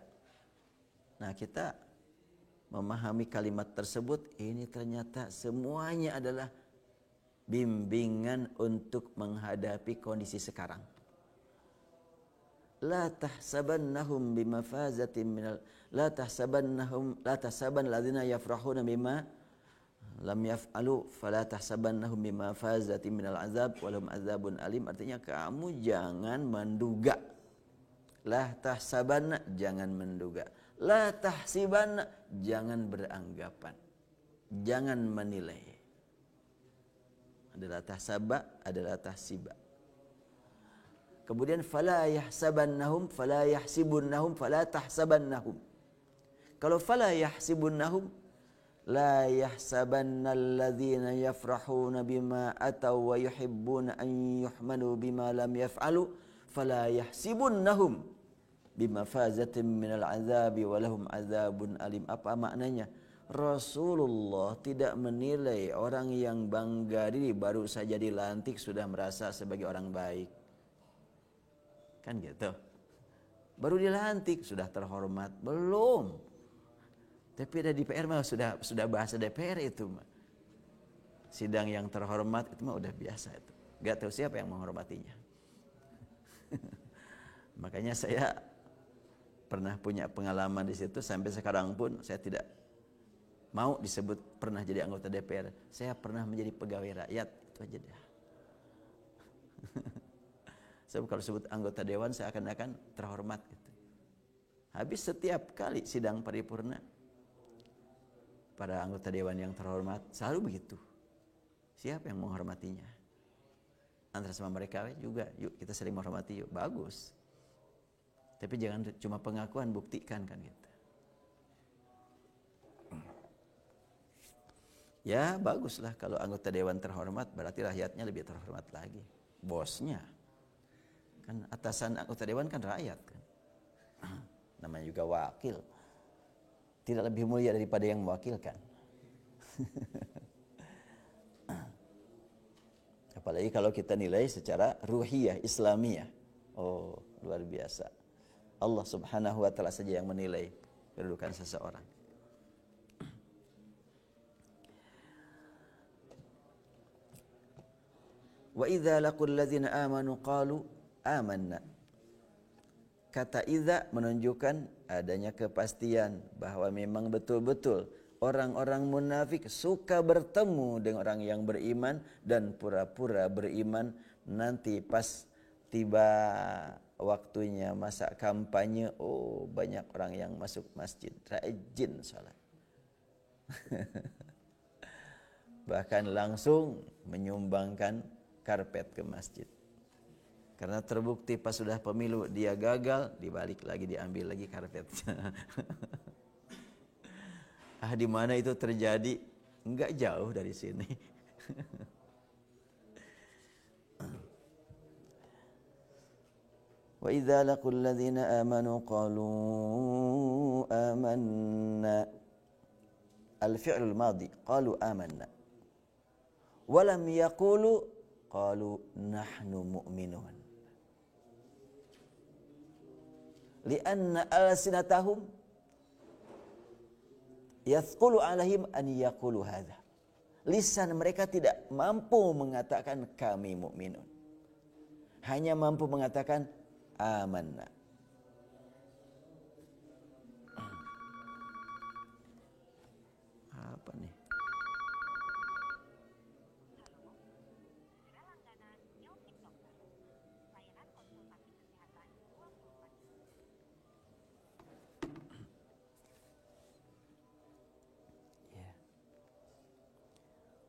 Nah, kita memahami kalimat tersebut, ini ternyata semuanya adalah bimbingan untuk menghadapi kondisi sekarang. La tahsabannahum bimafazatin minal, la tahsaban ladzina yafrahuna bima lam yaf'alu fala tahsabannahum bimafazatin minal azab walahum azabun alim. Artinya kamu jangan menduga. La tahsabanna, jangan menduga. La tahsibanna, jangan beranggapan. Jangan menilai. Adalah tahsaba, adalah tahsiba. Kemudian fala yahsabannahum, fala yahsibunnahum, fala tahsabannahum. Kalau fala yahsibunnahum, la yahsabannalladzina yafrahuna bima ataw wa yuhibbuna an yuhmanu bima lam yaf'alu fala yahsibunnahum bimafazatin minal azabi walahum azabun alim. Apa maknanya? Rasulullah tidak menilai orang yang bangga diri baru saja dilantik sudah merasa sebagai orang baik. Kan gitu. Baru dilantik sudah terhormat, belum. Tapi ada di PR mah sudah bahasa DPR itu mah. Sidang yang terhormat itu mah udah biasa itu. Gak tahu siapa yang menghormatinya. Makanya saya pernah punya pengalaman di situ, sampai sekarang pun saya tidak mau disebut pernah jadi anggota DPR. Saya pernah menjadi pegawai rakyat, itu aja dah. Sebab kalau sebut anggota dewan saya akan terhormat gitu. Habis setiap kali sidang paripurna, para anggota dewan yang terhormat selalu begitu. Siapa yang menghormatinya? Antara sama mereka juga, yuk kita saling menghormati yuk, bagus. Tapi jangan cuma pengakuan, buktikan kan gitu. Ya baguslah kalau anggota dewan terhormat, berarti rakyatnya lebih terhormat lagi. Bosnya kan, atasan anggota dewan kan rakyat kan. Namanya juga wakil. Tidak lebih mulia daripada yang mewakilkan. Apalagi kalau kita nilai secara ruhiyah, islamiyah. Oh, luar biasa. Allah Subhanahu wa taala saja yang menilai kedudukan seseorang. Wa idza laqul ladzina amanu qalu amanna. Kata idza menunjukkan adanya kepastian bahwa memang betul-betul orang-orang munafik suka bertemu dengan orang yang beriman dan pura-pura beriman. Nanti pas tiba waktunya masa kampanye, oh banyak orang yang masuk masjid, rajin salat. Bahkan langsung menyumbangkan karpet ke masjid. Karena terbukti pas sudah pemilu dia gagal, dibalik lagi, diambil lagi karpetnya. Di mana itu terjadi? Enggak jauh dari sini. Wa idza laqul ladzina amanu qalu amanna. Al-fi'l al-madi qalu amanna. Wa lam yaqulu qalu nahnu mu'minun. Lianna alsinatahum yathqulu alaihim an yaqulu hadza. Lisan mereka tidak mampu mengatakan kami mukminun. Hanya mampu mengatakan amanna. Apa nih?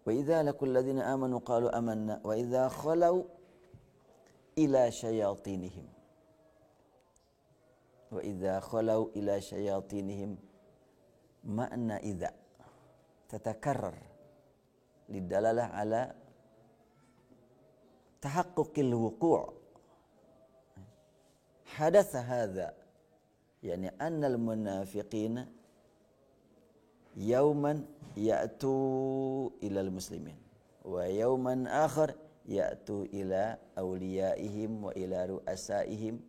وإذا لقوا الذين آمنوا قالوا آمنا وإذا خلوا إلى شياطينهم وإذا خلوا إلى شياطينهم معنى إذا تتكرر للدلالة على تحقق الوقوع. حدث هذا يعني أن المنافقين يوما يأتوا إلى المسلمين ويوما آخر يأتوا إلى أوليائهم وإلى رؤسائهم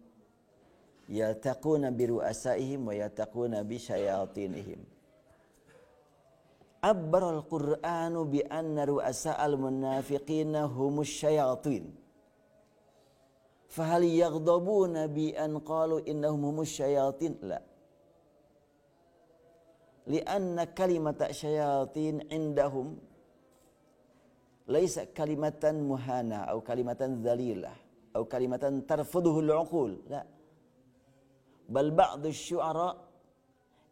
يلتقون برؤسائهم ويلتقون بشياطينهم. عبر القرآن بأن رؤساء المنافقين هم الشياطين، فهل يغضبون بأن قالوا إنهم هم الشياطين؟ لا، لأن كلمة الشياطين عندهم ليس كلمة مهانة أو كلمة ذليلة أو كلمة ترفضه العقول، لا، بل بعض الشعراء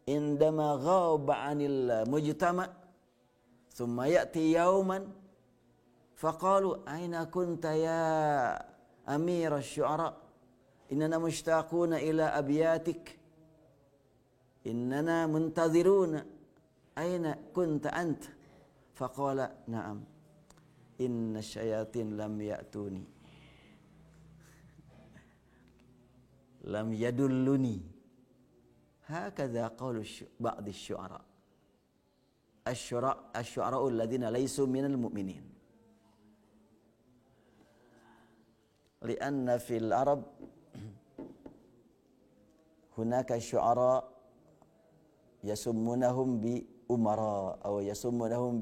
عندما غاب عن المجتمع ثم يأتي يوما فقالوا أين كنت يا أمير الشعراء إننا مشتاقون إلى أبياتك إننا منتظرون أين كنت أنت؟ فقال نعم إن الشياطين لم يأتوني لم يدلني. هكذا قول بعض الشعراء الشعراء الذين ليسوا من المؤمنين. لأن في العرب هناك شعراء يسمونهم بأمراء أو يسمونهم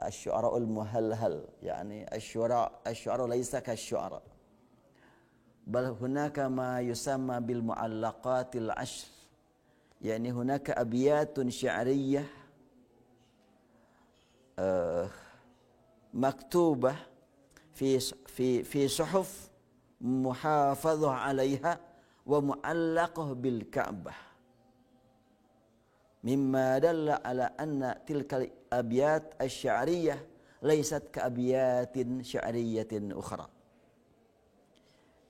بالشعراء المهلهل، يعني الشعراء ليس كالشعراء، بل هناك ما يسمى بالمعلقات العشر، يعني هناك أبيات شعرية مكتوبة في صحف محافظة عليها ومعلقة بالكعبة، مما دل على أن تلك الأبيات الشعرية ليست كأبيات شعرية أخرى.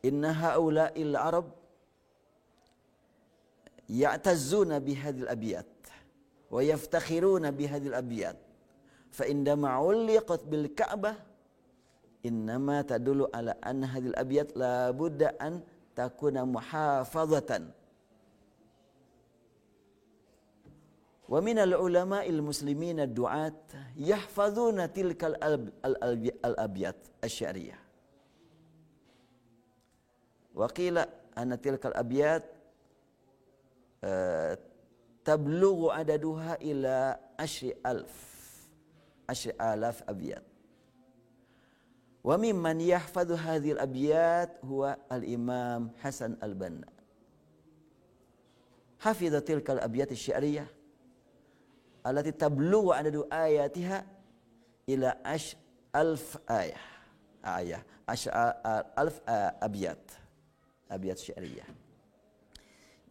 إن هؤلاء العرب يعتزون بهذه الأبيات ويفتخرون بهذه الأبيات، فعندما علقت بالكعبة إنما تدل على أن هذه الأبيات لا بد أن تكون محافظة. ومن العلماء المسلمين الدعاة يحفظون تلك الأبيات الشعرية، وقيل أن تلك الأبيات تبلغ عددها إلى 10,000 أبيات. Wa mimman yahfadhu hadhil abyat huwa al-Imam Hasan al-Banna. Hafidha tilkal abyat asy-syi'riyah allati tablughu adadu ayatiha ila alf alf abyat syi'riyah.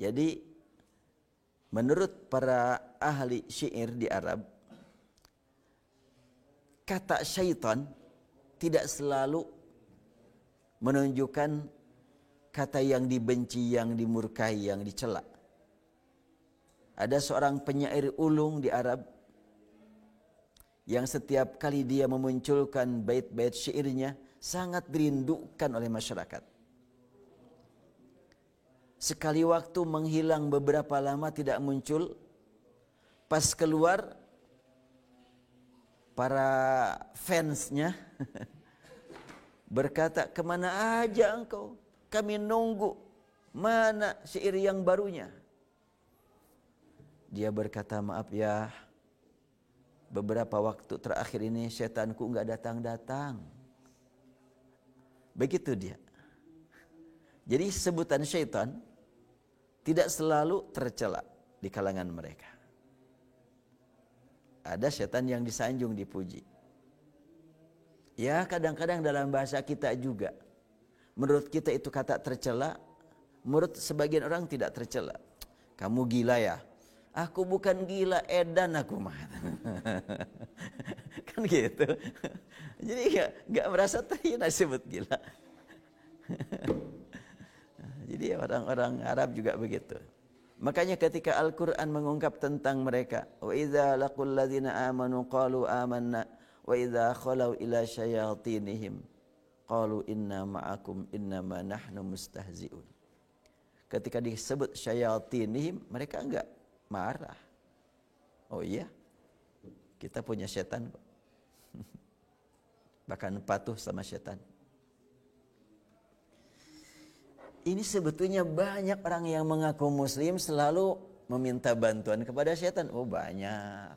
Jadi menurut para ahli syair di Arab, kata syaitan tidak selalu menunjukkan kata yang dibenci, yang dimurkai, yang dicela. Ada seorang penyair ulung di Arab yang setiap kali dia memunculkan bait-bait syairnya sangat dirindukan oleh masyarakat. Sekali waktu menghilang beberapa lama tidak muncul, pas keluar para fansnya berkata, kemana aja engkau? Kami nunggu, mana syair yang barunya? Dia berkata, maaf ya, beberapa waktu terakhir ini setanku enggak datang-datang. Begitu dia. Jadi sebutan syaitan tidak selalu tercela di kalangan mereka. Ada setan yang disanjung, dipuji. Ya, kadang-kadang dalam bahasa kita juga, menurut kita itu kata tercela, menurut sebagian orang tidak tercela. Kamu gila ya? Aku bukan gila, edan aku mah. Kan gitu. Jadi enggak merasa terhina disebut gila. Jadi orang-orang Arab juga begitu. Makanya ketika Al-Quran mengungkap tentang mereka, wa idza laqul ladzina amanu qalu amanna wa idza khalau ila syayatinihim qalu inna ma'akum innama nahnu mustahzi'un. Ketika disebut syayatinihim, mereka enggak marah. Oh iya, kita punya setan kok. Bahkan patuh sama setan. Ini sebetulnya banyak orang yang mengaku muslim selalu meminta bantuan kepada setan. Oh banyak.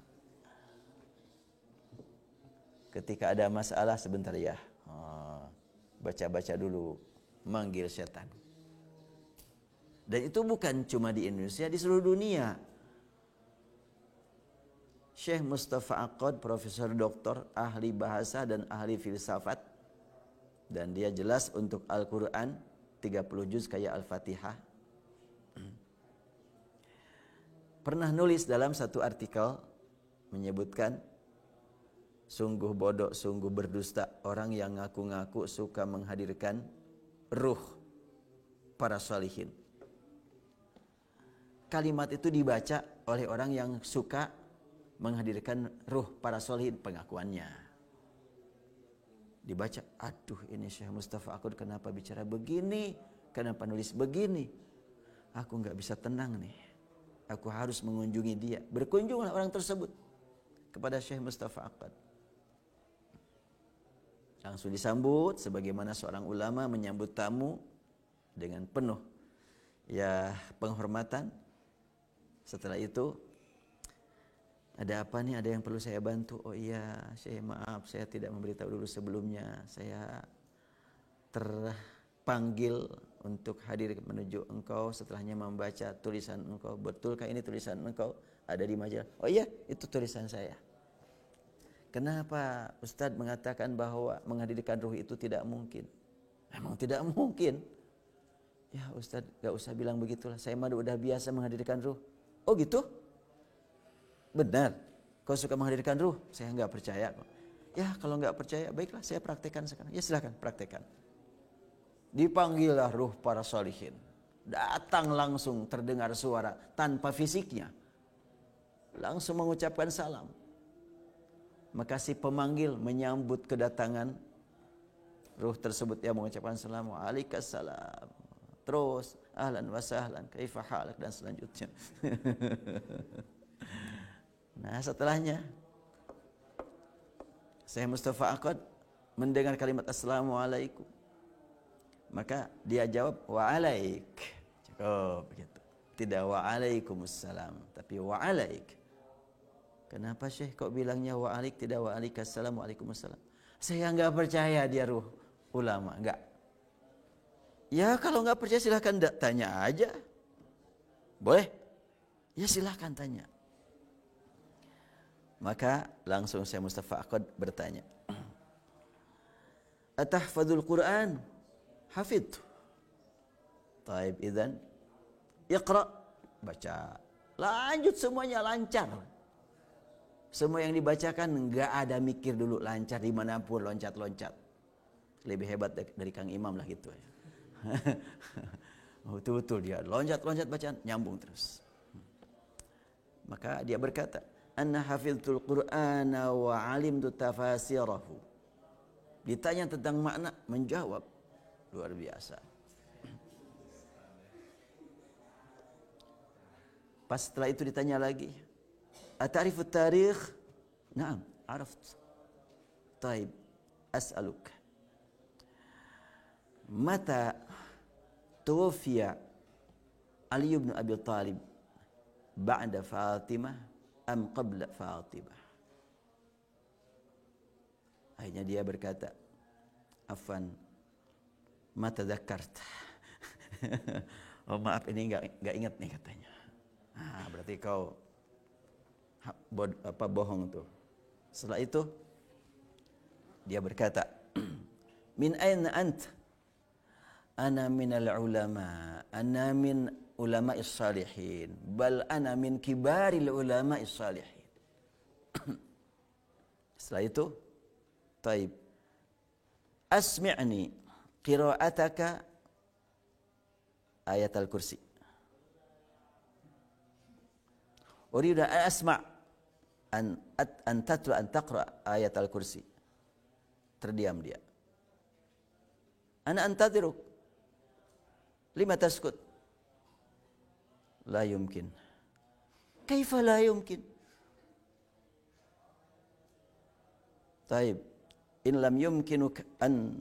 Ketika ada masalah sebentar ya, baca-baca dulu, manggil setan. Dan itu bukan cuma di Indonesia, di seluruh dunia. Syekh Mustafa Aqad, profesor doktor, ahli bahasa dan ahli filsafat. Dan dia jelas untuk Al-Quran, 30 juz kayak Al-Fatihah. Pernah nulis dalam satu artikel menyebutkan, sungguh bodoh, sungguh berdusta orang yang ngaku-ngaku suka menghadirkan ruh para salihin. Kalimat itu dibaca oleh orang yang suka menghadirkan ruh para salihin, pengakuannya. Dibaca, aduh ini Syekh Mustafa Aqad kenapa bicara begini, kenapa nulis begini, aku gak bisa tenang nih, aku harus mengunjungi dia. Berkunjunglah orang tersebut kepada Syekh Mustafa Aqad. Langsung disambut sebagaimana seorang ulama menyambut tamu dengan penuh penghormatan. Setelah itu, ada apa nih? Ada yang perlu saya bantu? Oh iya, Syekh, maaf saya tidak memberitahu dulu sebelumnya. Saya terpanggil untuk hadir menuju engkau setelahnya membaca tulisan engkau. Betulkah ini tulisan engkau? Ada di majalah. Oh iya, itu tulisan saya. Kenapa Ustadz mengatakan bahwa menghadirkan ruh itu tidak mungkin? Memang tidak mungkin. Ya Ustadz, gak usah bilang begitulah. Saya mah udah biasa menghadirkan ruh. Oh gitu? Benar, kau suka menghadirkan ruh? Saya enggak percaya kok. Ya kalau enggak percaya, baiklah saya praktekkan sekarang. Ya silakan praktekkan. Dipanggillah ruh para sholihin. Datang langsung terdengar suara tanpa fisiknya. Langsung mengucapkan salam. Maka si pemanggil menyambut kedatangan ruh tersebut yang mengucapkan salam. Waalaikumsalam. Terus, ahlan wa sahlan, kaifa halak, dan selanjutnya. Nah setelahnya Syekh Mustafa Aqad mendengar kalimat Assalamualaikum, maka dia jawab wa'alaik. Cukup begitu. Tidak wa'alaikumussalam, tapi wa'alaik. Kenapa Syekh kok bilangnya wa'alaik, tidak wa'alaikassalam, wa'alaikumussalam? Saya nggak percaya dia ruh ulama, nggak. Ya kalau nggak percaya silahkan tanya aja. Boleh? Ya silahkan tanya. Maka langsung saya Mustafa Aqad bertanya, atahfadzul Quran? Hafidh. Taib idzan iqra, baca. Lanjut semuanya lancar. Semua yang dibacakan enggak ada mikir dulu, lancar dimanapun loncat-loncat. Lebih hebat dari Kang Imam lah gitu. Betul-betul dia loncat-loncat bacaan nyambung terus. Maka dia berkata, anna hafiztul Qur'ana wa alimtu tafasirahu. Ditanya tentang makna, menjawab luar biasa. Pas setelah itu ditanya lagi, ata'rifut tarikh? Naam, araft. Taib, as'aluk. Mata tuwfiya Ali bin Abi Thalib ba'da Fatimah am qabla Fatimah? Akhirnya dia berkata, afwan, ma tadzakkart. Oh maaf, ini enggak ingat nih katanya. Berarti kau bohong tuh. Setelah itu dia berkata, min aina ant? Ana minal ulama, ana min ulama'is salihin, bal ana min kibaril ulama'is salihin. Setelah itu, taib, asmi'ni qira'ataka ayat al-kursi. Uridu an asma' an tatlu an taqra ayat al-kursi. Terdiam dia. Ana antadhiruk. Lima taskut? La yumkin. Kaifa la yumkin? Taib, in lam yumkinuk an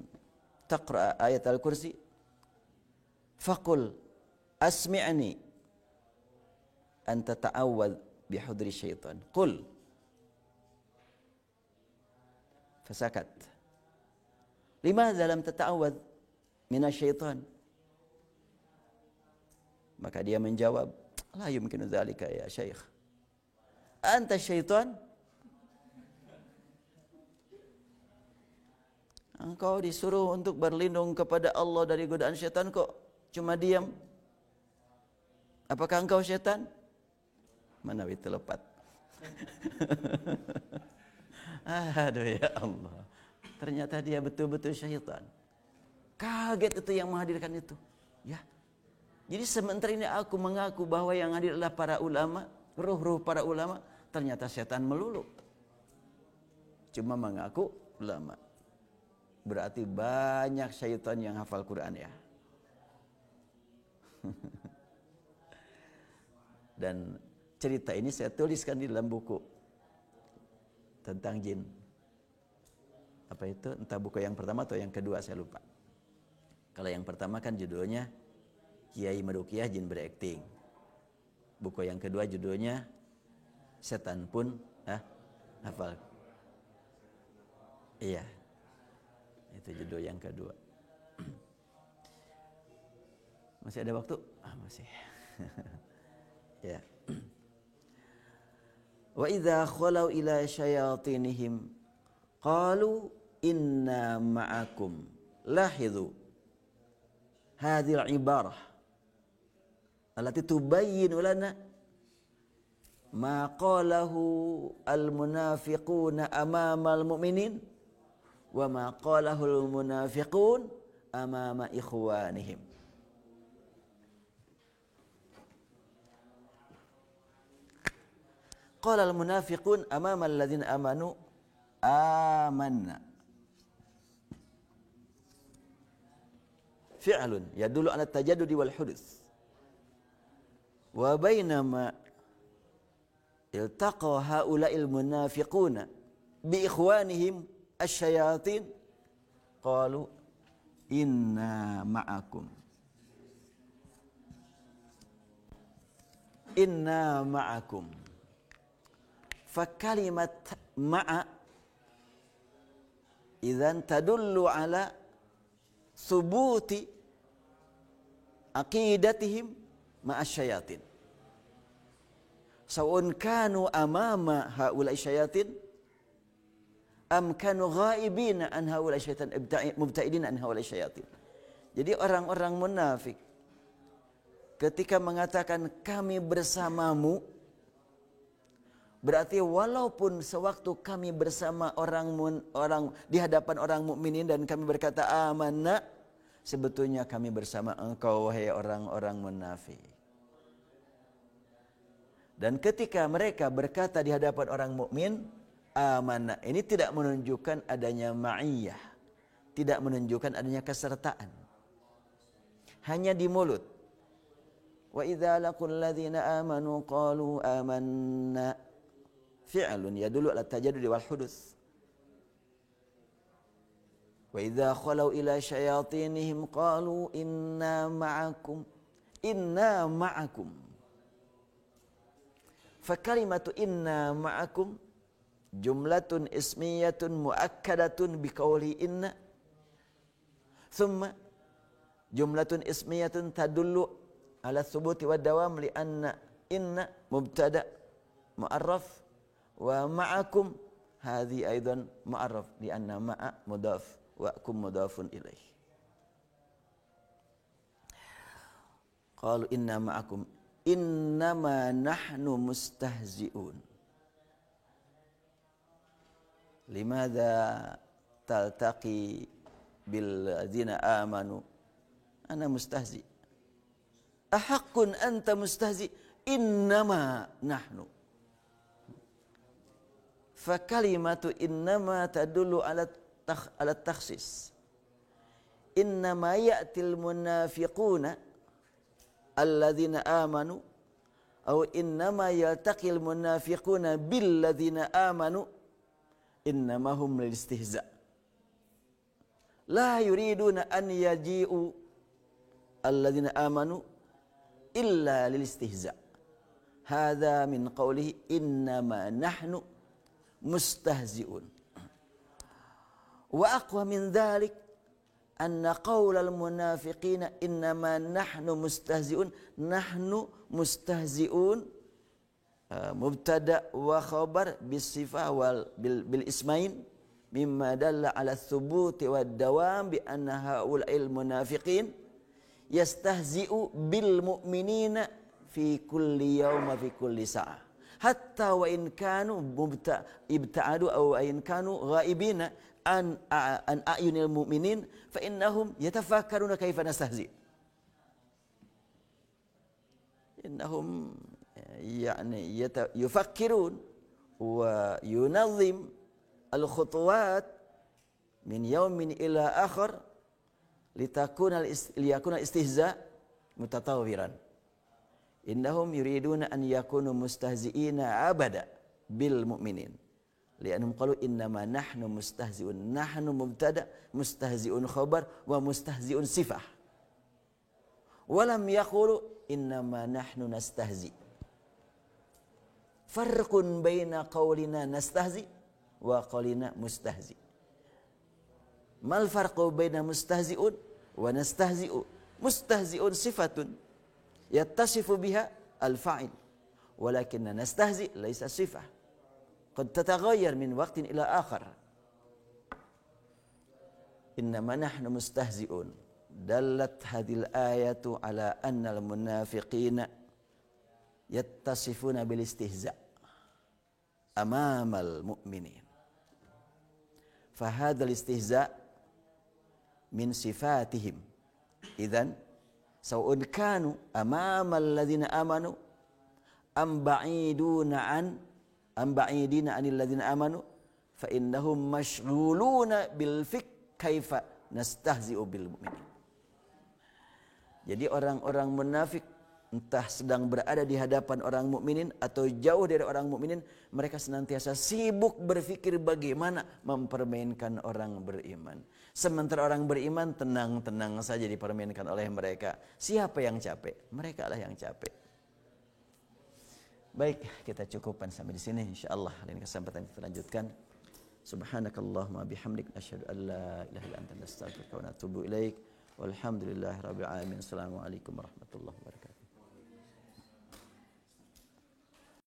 taqra ayat al-kursi faqul asmi'ni an tata'awwadh bihudri syaitan. Qul. Fasakat. Limadha lam tata'awwadh minasyaitan? Maka dia menjawab, la yumkinu dzalika ya syekh. Anta syaitan? Engkau disuruh untuk berlindung kepada Allah dari godaan syaitan, kok cuma diam? Apakah engkau syaitan? Mana itu lepat. Aduh ya Allah. Ternyata dia betul-betul syaitan. Kaget itu yang menghadirkan itu. Ya. Jadi sementara ini aku mengaku bahwa yang hadir adalah para ulama, ruh-ruh para ulama, ternyata setan melulu. Cuma mengaku ulama. Berarti banyak syaitan yang hafal Quran ya. Dan cerita ini saya tuliskan di dalam buku tentang jin. Apa itu? Entah buku yang pertama atau yang kedua, saya lupa. Kalau yang pertama kan judulnya Kiai Meruqyah Jin Berakting. Buku yang kedua judulnya Setan Pun Hafal. Iya. Itu judul yang kedua. Masih ada waktu? Masih. Ya. Wa idza khalau ila syayatinihim qalu inna ma'akum lahidhu. Hadhihi al-ibarah allati tubayyinu lana ma qalahu al-munafiquna amama al-mu'minin wa ma qalahu al-munafiqun amama ikhwanihim. Qala al-munafiqun amama alladhina amanu amanna. Fi'lun yadullu ala tajaddudi wal huduts. Wa bainama iltaqa haula'il munafiquna bi ikhwanihim asyayatin qalu inna ma'akum. Inna ma'akum. Fa kalimat ma'a idzan tadullu ala thubuti aqidatihim ma'asyayatin. Sawun kanu amama haula'i syayatin am kanu ghaibina an haula'i syaitan mubta'idina an haula'i syayatin. Jadi orang-orang munafik ketika mengatakan kami bersamamu, berarti walaupun sewaktu kami bersama orang di hadapan orang mukminin dan kami berkata amanna, sebetulnya kami bersama engkau wahai orang-orang munafik. Dan ketika mereka berkata di hadapan orang mukmin amanna, ini tidak menunjukkan adanya ma'iyah, tidak menunjukkan adanya kesertaan, hanya di mulut. Wa idza laqul ladzina amanu qalu amanna, fi'lun yadullu ala tajaddud wal huduts. Wa idza khalau ila syayatinihim qalu inna ma'akum. Fa kalimatu inna ma'akum jumlatun ismiyatun muakkadatun biqauli inna, thumma jumlatun ismiyatun tadullu ala thubuti wa dawam li anna inna mubtada mu'arraf wa ma'akum hadhi aidan mu'arraf li anna ma'a mudaf wa kum mudafun ilaih. Qalu inna ma'akum innama nahnu mustahzi'un. Limadha taltaqi bil ladzina amanu ana mustahzi. Ahaqqun anta mustahzi innama nahnu. Fa kalimatu innama tadullu ala takhsis. Innama ya'til munafiquna alladzina amanu aw innama yaltaqil munafiquna bil ladzina amanu innama hum lil istihza. La yuriduna an yaji'u alladzina amanu illa lil istihza. Hadza min qawlihi innama nahnu mustahzi'un. Wa aqwa min dhalik anna qawlal munafiqina innama nahnu mustahzi'un, nahnu mustahzi'un mubtada wa khabar bis sifah wal bil ismain mimma dalla ala thubuti wad dawam bi anna haula'il munafiqin yastahzi'u bil mu'minina fi kulli yawm fi kulli sa'ah hatta wa in kanu ibta'adu aw in kanu ghaibina an a'yunil mu'minin fa innahum yatafakkaruna kaifa nastahzi. Innahum يعني يفكرون وينظم الخطوات من يوم إلى آخر ليكون الاستهزاء متطورا. إنهم يريدون أن يكونوا مستهزئين أبدا بالمؤمنين لأنهم قالوا إنما نحن مستهزئون. نحن مبتدأ مستهزئ خبر ومستهزئ صفة ولم يقولوا إنما نحن نستهزئ. Farqun baina qawlina nastahzi wa qawlina mustahzi. Mal farqu baina mustahzi'un wa nastahzi'u? Mustahzi'un sifatun yattasifu biha al-fa'il, walakinna nastahzi laysa sifah. Qad tataghayyar min waqtin ila akhar. Innama nahnu mustahzi'un. Dallat hadhil ayatu ala anna al-munafiqina yattasifuna bil istihza' amamal mu'minin. Fahadhal istihza' min sifatihim. Idzan sawa'un kanu amamal ladzina amanu am ba'idina anil ladzina amanu fa innahum mashghuluna bil fik kaifa nastahzi'u bil mu'minin. Jadi orang-orang munafik entah sedang berada di hadapan orang mukminin atau jauh dari orang mukminin, mereka senantiasa sibuk berpikir bagaimana mempermainkan orang beriman. Sementara orang beriman tenang-tenang saja dipermainkan oleh mereka. Siapa yang capek? Mereka lah yang capek. Baik, kita cukupkan sampai di sini. InsyaAllah lain kesempatan kita lanjutkan. Subhanakallahumma bihamdik asyhadu an la ilaha illa anta nastaghfiruka wa natubu ilaik. Walhamdulillahirabbil alamin. Assalamualaikum warahmatullahi wabarakatuh.